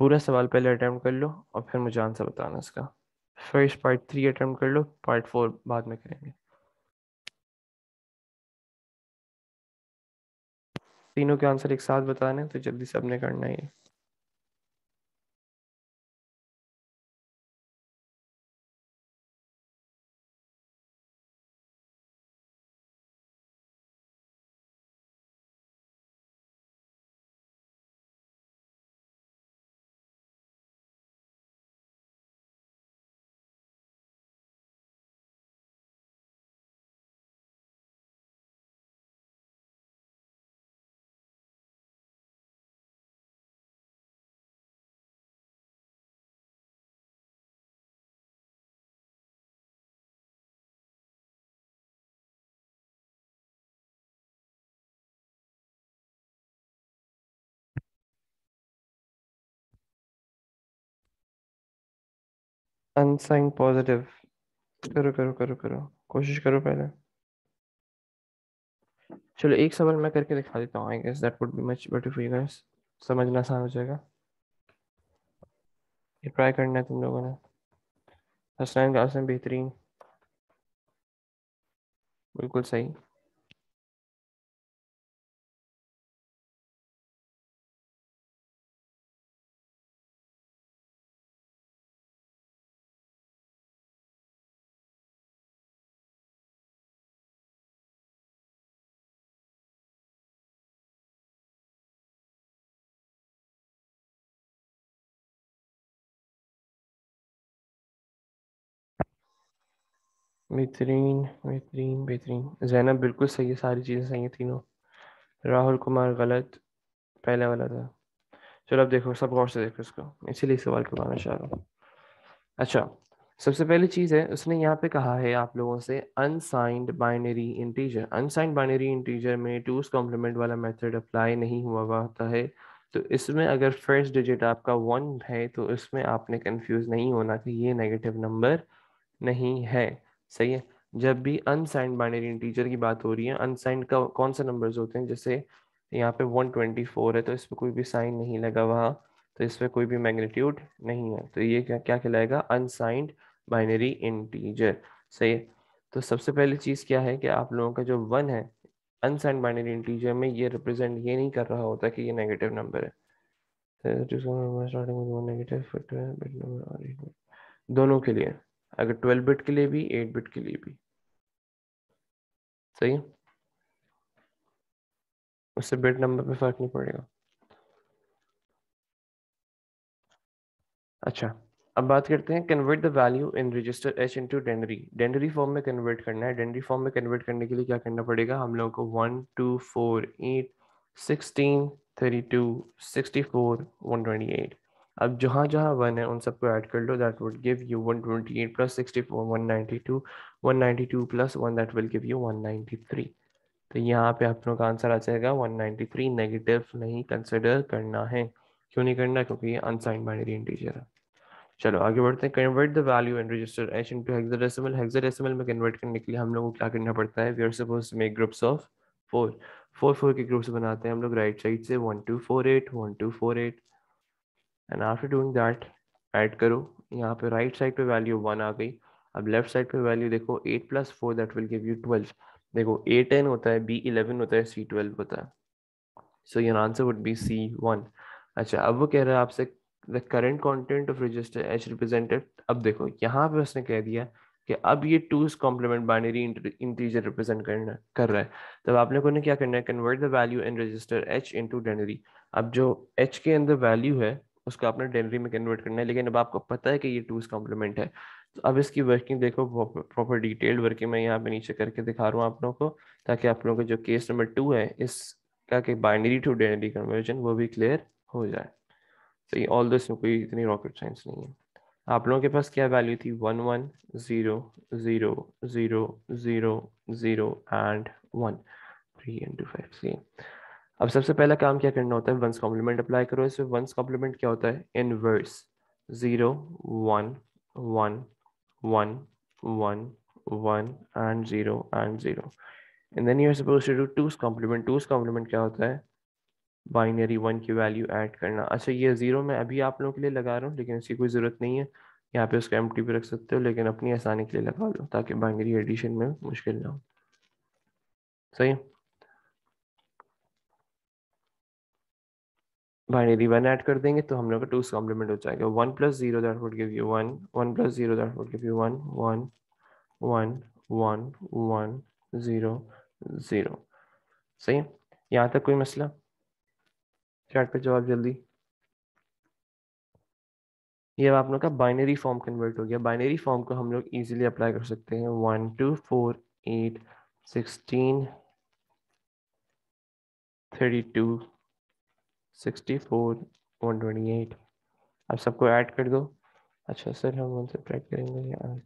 पूरा सवाल पहले अटेम्प्ट कर लो, और फिर मुझे आंसर बताना इसका। फर्स्ट पार्ट 3 अटेम्प्ट कर लो, पार्ट 4 बाद में करेंगे। तीनों के आंसर एक साथ बताने, तो जल्दी से अपने करना ही है। अनसाइन पॉजिटिव, करो करो करो करो, कोशिश करो पहले। चलो एक सवाल मैं करके दिखा देता हूँ, I guess that would be much better for you guys, समझना आसान हो जाएगा। ये ट्राई करना है तुम लोगों ने। हसनैन कासिम बेहतरीन, बिल्कुल सही। बेहतरीन बेहतरीन बेहतरीन। जैनब बिल्कुल सही है, सारी चीज़ें सही है तीनों। राहुल कुमार गलत, पहले वाला था। चलो अब देखो, सब गौर से देखो इसको, इसीलिए सवाल करवाना चाह रहा हूँ। अच्छा, सबसे पहली चीज है, उसने यहाँ पे कहा है आप लोगों से unsigned binary integer. Unsigned binary integer में टूज कॉम्प्लीमेंट वाला मेथड अप्लाई नहीं हुआ हुआ होता है। तो इसमें अगर फर्स्ट डिजिट आपका 1 है तो इसमें आपने कंफ्यूज नहीं होना कि ये नेगेटिव नंबर नहीं है। सही है। जब भी अनसाइंड बाइनरी इंटीजर की बात हो रही है, अनसाइंड का कौन से नंबर्स होते हैं, जैसे यहाँ पे 124 है तो इस पर कोई भी साइन नहीं लगा हुआ, तो इसमें कोई भी मैग्नीट्यूड नहीं है, तो ये क्या क्या कहलाएगा, अनसाइंड बाइनरी इंटीजर। सही है। तो सबसे पहली चीज क्या है कि आप लोगों का जो 1 है अनसाइंड बाइनरी इंटीजर में, ये रिप्रेजेंट ये नहीं कर रहा होता कि ये नेगेटिव नंबर है। दोनों के लिए, अगर 12 बिट के लिए भी 8 बिट के लिए भी। सही है। उससे बिट नंबर पे फर्क नहीं पड़ेगा। अच्छा, अब बात करते हैं convert the value in register H into denary. Denary form में कन्वर्ट करना है। डेनरी फॉर्म में कन्वर्ट करने के लिए क्या करना पड़ेगा हम लोगों को, 1 2 4 8 16 32 64 128। अब जहाँ जहाँ 1 है उन सबको ऐड कर लो, that would give you 128 plus 64 192, 192 plus 1 that will give you 193। तो यहाँ पे आप लोगों का आंसर आ जाएगा 193। नेगेटिव नहीं कंसिडर करना है। क्यों नहीं करना, क्योंकि ये अनसाइंड बाइनरी इंटीजर है। चलो आगे बढ़ते हैं। Convert the value in register H into hexadecimal. Hexadecimal में कन्वर्ट करने के लिए हम लोग को क्या करना पड़ता है, we are suppose to make groups of 4। 4 के ग्रुप्स बनाते हैं हम लोग राइट साइड से, 1248 1248। And after doing that add करो। यहाँ पे राइट साइड पे वैल्यू 1 आ गई। अब लेफ्ट साइड पे वैल्यू देखो, 8 plus 4 that will give you 12। देखो A10 होता है, B11 होता है, C12 होता है। So your answer would be C1। अच्छा, अब वो कह रहा है आपसे the current content of register H represented. अब देखो यहाँ पे उसने कह दिया कि अब ये two's complement binary integer represent करना कर रहा है। तब आप लोगों ने क्या करना है, convert the value in register H into denary. अब जो H के अंदर वैल्यू है उसको आपने डेनरी में कन्वर्ट करना है, लेकिन अब आपको पता है कि ये टूज कॉम्प्लीमेंट है। तो अब इसकी वर्किंग देखो, प्रॉपर डिटेल्ड वर्किंग मैं यहाँ पे नीचे करके दिखा रहा हूँ आप लोगों को, ताकि आप लोगों को जो केस नंबर 2 है इस क्या कि बाइनरी टू डेनरी कन्वर्जन, वो भी क्लियर हो जाए। तो ये ऑल दिस में कोई इतनी रॉकेट साइंस नहीं है। आप लोगों के पास क्या वैल्यू थी, 1 1 0 0 0 0 0 एंड 1, 3 into 5। सी, अब सबसे पहला काम क्या करना होता है, वंस कॉम्प्लीमेंट अप्लाई करो। इसमें वंस कॉम्प्लीमेंट क्या होता है, inverse 0 1 1 1 1 1 and 0 and 0। And then you are supposed to do two's complement. Two's complement क्या होता है, बाइनरी 1 की वैल्यू ऐड करना। अच्छा, ये 0 मैं अभी आप लोगों के लिए लगा रहा हूँ, लेकिन इसकी कोई ज़रूरत नहीं है। यहाँ पे उसको एम्प्टी भी रख सकते हो, लेकिन अपनी आसानी के लिए लगा लो ताकि बाइनरी एडिशन में मुश्किल ना हो। सही है। बाइनरी 1 ऐड कर देंगे तो हम लोग का टूज कॉम्प्लीमेंट हो जाएगा। 1 plus 0 that would give you 1, 1 plus 0 that would give you 1 1 1 1 1 0 0। सही है। यहाँ तक कोई मसला, चैट पे जवाब जल्दी। ये आप लोग का बाइनरी फॉर्म कन्वर्ट हो गया। बाइनरी फॉर्म को हम लोग इजीली अप्लाई कर सकते हैं, 1 2 4 8 16 32 64 128। अब सबको ऐड कर दो। अच्छा सर, हम उनसे ट्रैक करेंगे यार,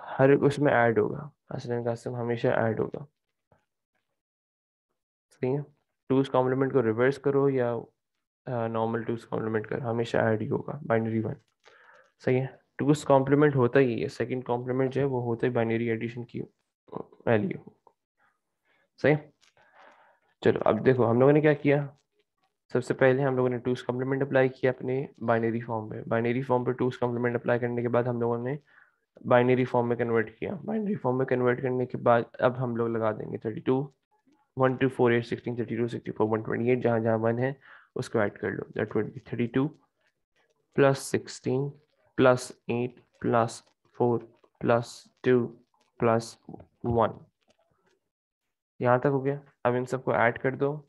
हर एक उसमें ऐड होगा, हसनैन कासिम हमेशा ऐड होगा। सही है। टूज कॉम्प्लीमेंट को रिवर्स करो या नॉर्मल टूज कॉम्प्लीमेंट कर, हमेशा ऐड ही होगा बाइनरी 1। सही है। टूज कॉम्प्लीमेंट होता ही है, सेकंड कॉम्प्लीमेंट जो है वो होता है बाइनरी एडिशन की वैल्यू। सही है? चलो अब देखो हम लोगों ने क्या किया। सबसे पहले हम लोगों ने टूज कॉम्प्लीमेंट अप्लाई किया अपने बाइनरी फॉर्म पे। बाइनरी फॉर्म पे टूज कॉम्प्लीमेंट अप्लाई करने के बाद हम लोगों ने बाइनरी फॉर्म में कन्वर्ट किया। बाइनरी फॉर्म में कन्वर्ट करने के बाद अब हम लोग लगा देंगे 32 1 2 4 8 16 32 64 128, जहाँ जहाँ 1 है उसको ऐड कर लो, that would be 32 plus 16 plus 8 plus 4 plus 2 plus 1। यहाँ तक हो गया। अब इन सबको ऐड कर दो।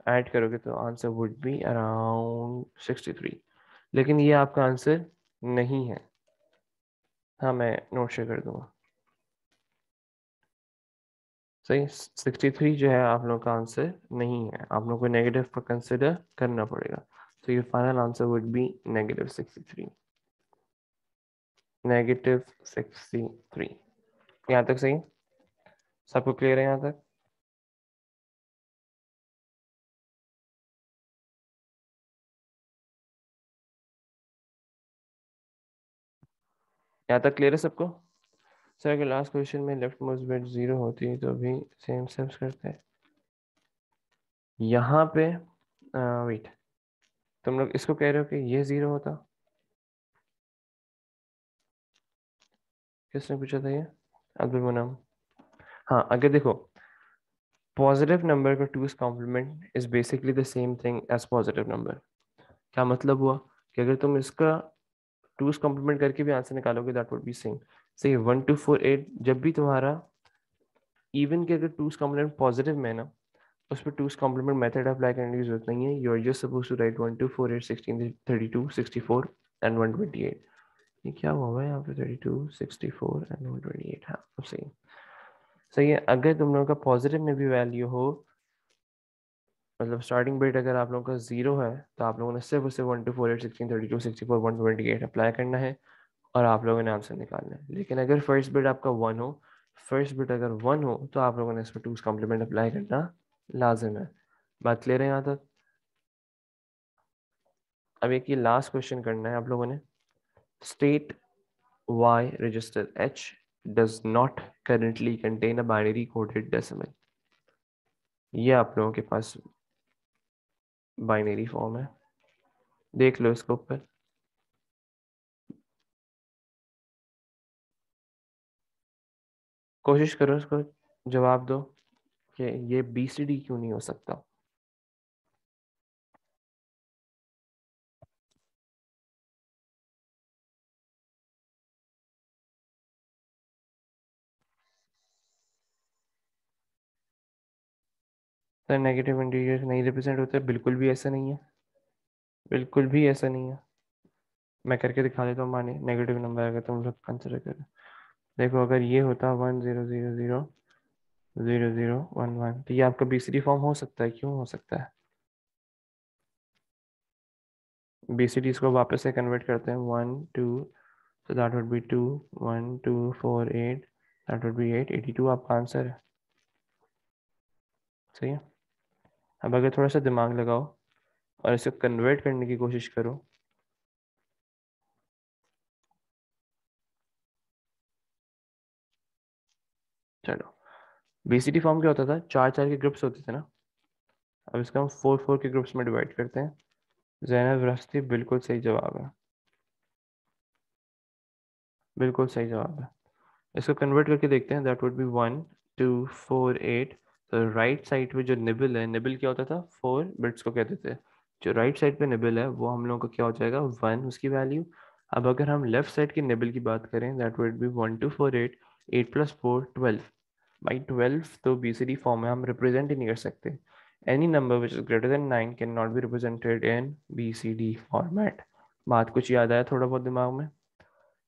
ऐड करोगे तो आंसर वुड बी अराउंड 63। लेकिन ये आपका आंसर नहीं है। हाँ, मैं नोट शेयर कर दूंगा। सही, 63 जो है आप लोग का आंसर नहीं है, आप लोग को नेगेटिव पर कंसिडर करना पड़ेगा। तो ये फाइनल आंसर वुड बी -63। -63। यहाँ तक सही, सबको क्लियर है यहाँ तक? यहाँ तक क्लियर है सबको? सर अगर लास्ट क्वेश्चन में लेफ्ट मोस्ट बिट 0 होती है तो भी सेम स्टेप्स करते हैं। यहाँ पे वेट, तुम लोग इसको कह रहे हो कि ये 0 होता? किसने पूछा था ये? अब्दुल मनाम। हाँ, अगर देखो पॉजिटिव नंबर का two's complement is basically the same thing as positive number. क्या मतलब हुआ कि अगर तुम इसका टूज कॉम्प्लीमेंट करके भी आंसर निकालोगे दैट वुड बी सेम। सही, 1248 जब भी तुम्हारा इवन के अगर टूज कॉम्प्लीमेंट पॉजिटिव में है ना, उस पर टूज कॉम्प्लीमेंट मेथड अप्लाई करने की जरूरत नहीं है। You are just suppose to write 1248 16 32 64 and 128। ये क्या हुआ है यहाँ पे? 32 64 एंड 128। हाँ, अब सही सही है। अगर तुम लोगों का पॉजिटिव में भी वैल्यू हो, मतलब स्टार्टिंग बिट अगर आप लोगों का 0 है, तो आप लोगों ने सिर्फ उसे 1248 16 32 64 128 अप्लाई करना है और आप लोगों ने आंसर निकालना है। लेकिन अगर फर्स्ट बिट आपका 1 हो, फर्स्ट बिट अगर 1 हो तो आप लोगों ने इस पर टूज कॉम्प्लीमेंट अप्लाई करना लाजिम है। बात क्लियर है यहाँ तक? अब एक ये लास्ट क्वेश्चन करना है आप लोगों ने। State Y register H does not currently contain a binary coded decimal. ये आप लोगों के पास बाइनरी फॉर्म है, देख लो इसके ऊपर। कोशिश करो इसको जवाब दो कि ये BCD क्यों नहीं हो सकता। सर नेगेटिव इंटीजर्स नहीं रिप्रेजेंट होते, बिल्कुल भी ऐसा नहीं है, बिल्कुल भी ऐसा नहीं है। मैं करके दिखा देता हूँ, मानिए नेगेटिव नंबर अगर तुम लोग कंसिडर करो। देखो अगर ये होता 10000011, तो ये आपका BCD फॉर्म हो सकता है, क्यों हो सकता है? BCD इसको वापस से कन्वर्ट करते हैं 1 2, so that would be 2 1 2 4 8, that would be 8 82 आपका आंसर है। सही है। अब अगर थोड़ा सा दिमाग लगाओ और इसे कन्वर्ट करने की कोशिश करो। चलो, BCD फॉर्म क्या होता था? 4 4 के ग्रुप्स होते थे ना। अब इसको हम 4 4 के ग्रुप्स में डिवाइड करते हैं। जैनब रश्ती बिल्कुल सही जवाब है, बिल्कुल सही जवाब है। इसको कन्वर्ट करके देखते हैं, दैट वुड बी 1 2 4 8। तो राइट साइड पे जो निबल है, निबल क्या होता था? 4 बिट्स को कहते थे। जो राइट साइड पे निबल है वो हम लोगों का क्या हो जाएगा? 1 उसकी वैल्यू। अब अगर हम लेफ्ट साइड के निबल की बात करें, दैट वुड बी 1 2 4 8, 8 + 4 12। बाई 12 तो BCD फॉर्म में हम रिप्रेजेंट ही नहीं कर सकते। Any number which is greater than 9 can not be represented in BCD format. बात कुछ याद आया थोड़ा बहुत दिमाग में?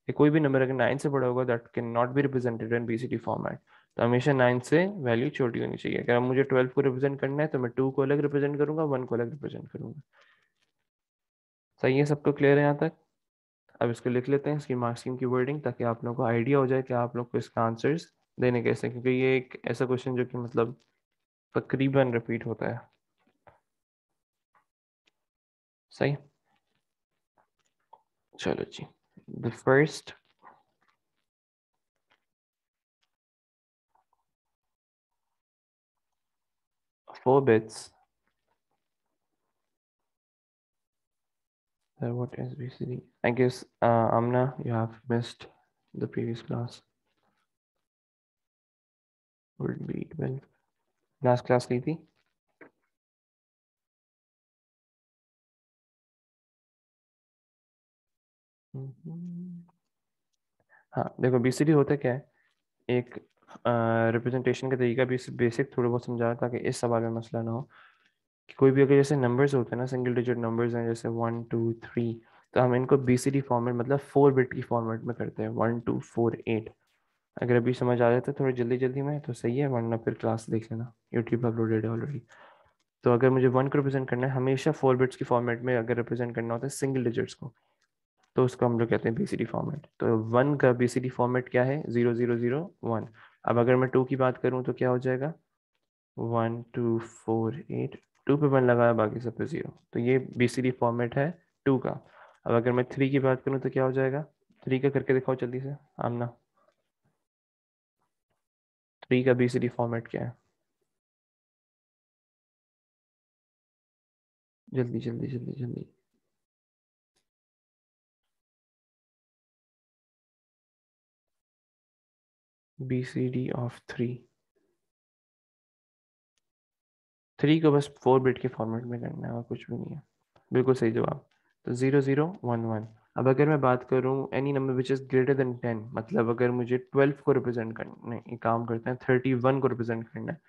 कि कोई भी नंबर अगर 9 से बड़ा होगा that can not be represented in BCD format. तो हमेशा 9 से वैल्यू छोटी होनी चाहिए। अगर मुझे 12 को रिप्रेजेंट करना है तो मैं 2 को अलग रिप्रेजेंट करूंगा, 1 को अलग रिप्रेजेंट करूंगा। सही है, सबको क्लियर है यहाँ तक? अब इसको लिख लेते हैं, इसकी मार्क्स स्कीम की वर्डिंग, ताकि आप लोगों को आइडिया हो जाए कि आप लोग को इसका आंसर्स देने कैसे, क्योंकि ये एक ऐसा क्वेश्चन जो कि मतलब तकरीबन रिपीट होता है। सही, चलो जी। The first 4 bits, what is BCD? I guess Amna, you have missed the previous class. Would be 12। Last class ली थी? हाँ देखो, BCD होता क्या है, एक रिप्रेजेंटेशन का तरीका भी बेसिक थोड़ा बहुत समझा रहा, ताकि इस सवाल में मसला ना हो कि कोई भी अगर जैसे नंबर्स होते हैं ना, सिंगल डिजिट नंबर्स हैं जैसे 1 2 3, तो हम इनको BCD फॉर्मेट मतलब 4 बिट की फॉर्मेट में करते हैं 1 2 4 8। अगर अभी समझ आ जाता है थोड़ी जल्दी जल्दी में तो सही है, वरना फिर क्लास देख लेना, यूट्यूब अपलोडेड है ऑलरेडी। तो अगर मुझे 1 को रिप्रेजेंट करना है, हमेशा 4 बिट्स की फॉर्मेट में अगर रिप्रेजेंट करना होता है सिंगल डिजिट्स को, तो उसको हम लोग कहते हैं बीसीडी फॉर्मेट। तो 1 का बीसीडी फॉर्मेट क्या है? 0001। अब अगर मैं 2 की बात करूँ तो क्या हो जाएगा? 1248, 2 पे 1 लगाया, बाकी सब पे 0। तो ये बीसीडी फॉर्मेट है 2 का। अब अगर मैं 3 की बात करूँ तो क्या हो जाएगा? 3 का करके दिखाओ जल्दी से आमना। 3 का बीसीडी फॉर्मेट क्या है? जल्दी जल्दी जल्दी जल्दी। बीसीडी ऑफ 3 को बस 4 बिट के फॉर्मेट में करना है और कुछ भी नहीं है। बिल्कुल सही जवाब। तो 0011। अब अगर मैं बात करूं any number which is greater than 10, मतलब अगर मुझे 12 को रिप्रेजेंट करना, नहीं एक काम करते हैं 31 को रिप्रेजेंट करना है।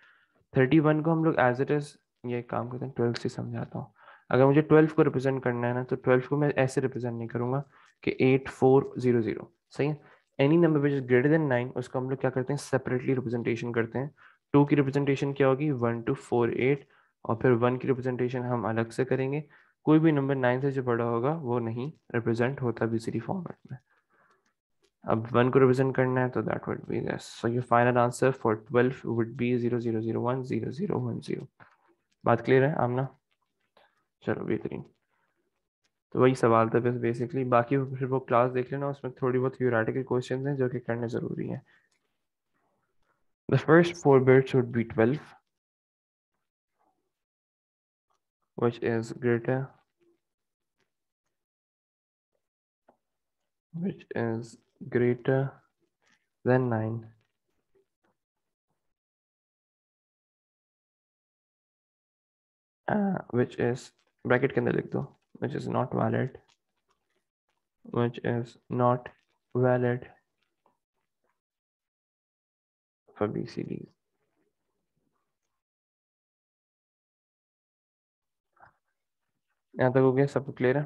31 को हम लोग एज इट इज, ये काम करते हैं 12 से समझाता हूँ। अगर मुझे 12 को रिप्रेजेंट करना है ना, तो 12 को मैं ऐसे रिप्रेजेंट नहीं करूंगा कि 8400, सही है। Any number which is greater than 9, उसको हम लोग क्या करते हैं? सेपरेटली रिप्रेजेंटेशन करते हैं। 2 की रिप्रेजेंटेशन क्या होगी? 1248, और फिर 1 की रिप्रेजेंटेशन हम अलग से करेंगे। कोई भी नंबर 9 से जो बड़ा होगा वो नहीं रिप्रेजेंट होता बीसीडी फॉर्मेट में। अब 1 को रिप्रेजेंट करना है तो that would B this. So your final answer for 12 would be 0001 0010। बात क्लियर है आमना? चलो बेहतरीन। तो वही सवाल था बस बेसिकली, बाकी फिर वो क्लास देख लेना, उसमें थोड़ी बहुत थ्योरेटिकल क्वेश्चंस हैं जो कि करने ज़रूरी हैं। The first 4 bits would be 12, which is greater, which is greater than 9, which is bracket के अंदर लिख दो, which is not valid, which is not valid for BCD। यहाँ तक हो गया? सब क्लियर है?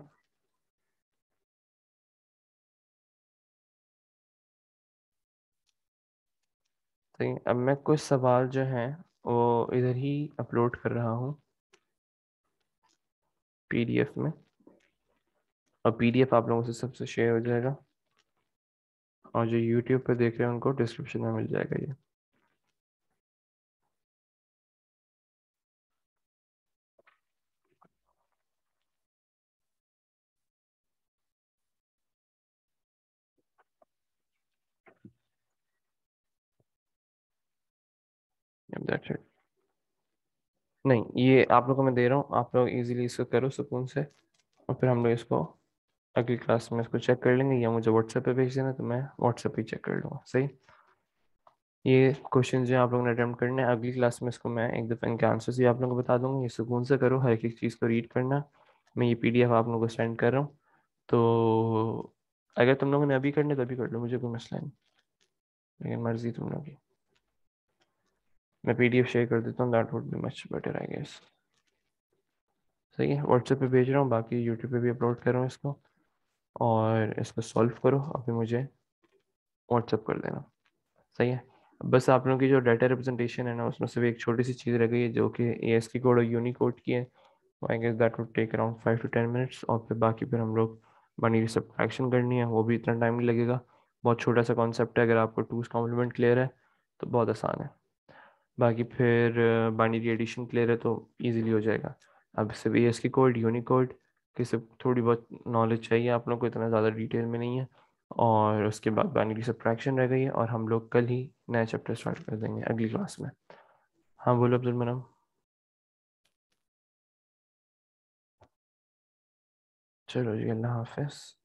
सही। अब मैं कुछ सवाल जो हैं वो इधर ही अपलोड कर रहा हूँ पीडीएफ में, और पीडीएफ आप लोगों से सबसे शेयर हो जाएगा, और जो यूट्यूब पे देख रहे हैं उनको डिस्क्रिप्शन में मिल जाएगा ये। That's it. नहीं, ये आप लोगों को मैं दे रहा हूँ, आप लोग इजीली इसको करो सुकून से, और फिर हम लोग इसको अगली क्लास में इसको चेक कर लेंगे, या मुझे व्हाट्सएप पे भेज देना तो मैं व्हाट्सएप पे चेक कर लूँगा। सही। ये क्वेश्चन जो आप लोगों ने अटेम्प्ट करने हैं, अगली क्लास में इसको मैं एक दफ़ा इनके आंसर्स भी आप लोगों को बता दूंगा। ये सुकून से करो, हर एक चीज़ को रीड करना। मैं ये पीडीएफ आप लोगों को सेंड कर रहा हूँ, तो अगर तुम लोगों ने अभी करने तो अभी कर लो, मुझे कोई मसला नहीं, लेकिन मर्जी तुम लोग की। मैं पीडीएफ शेयर कर देता हूँ, that would be much better I guess. सही है, व्हाट्सएप पे भेज रहा हूँ, बाकी यूट्यूब पे भी अपलोड कर रहा हूँ इसको, और इसको सॉल्व करो अभी मुझे व्हाट्सएप कर देना। सही है। बस आप लोगों की जो डाटा रिप्रेजेंटेशन है ना, उसमें से भी एक छोटी सी चीज़ रह गई है जो कि ASCII कोड और यूनिकोड की है। I guess that would take around 5 to 10 minutes, और फिर बाकी फिर हम लोग बाइनरी सब्ट्रैक्शन करनी है, वो भी इतना टाइम नहीं लगेगा। बहुत छोटा सा कॉन्सेप्ट है, अगर आपको टूज कॉम्प्लीमेंट क्लियर है तो बहुत आसान है। बाकी फिर बाइनरी एडिशन क्लियर है तो इजीली हो जाएगा। अब सिर्फ ASCII कोड यूनिकोड की सिर्फ थोड़ी बहुत नॉलेज चाहिए आप लोगों को, इतना ज़्यादा डिटेल में नहीं है। और उसके बाद बाइनरी सब्ट्रैक्शन रह गई है, और हम लोग कल ही नया चैप्टर स्टार्ट कर देंगे अगली क्लास में। हाँ बोलो अब्दुल मनाम। चलो जी, अल्लाह हाफिज़।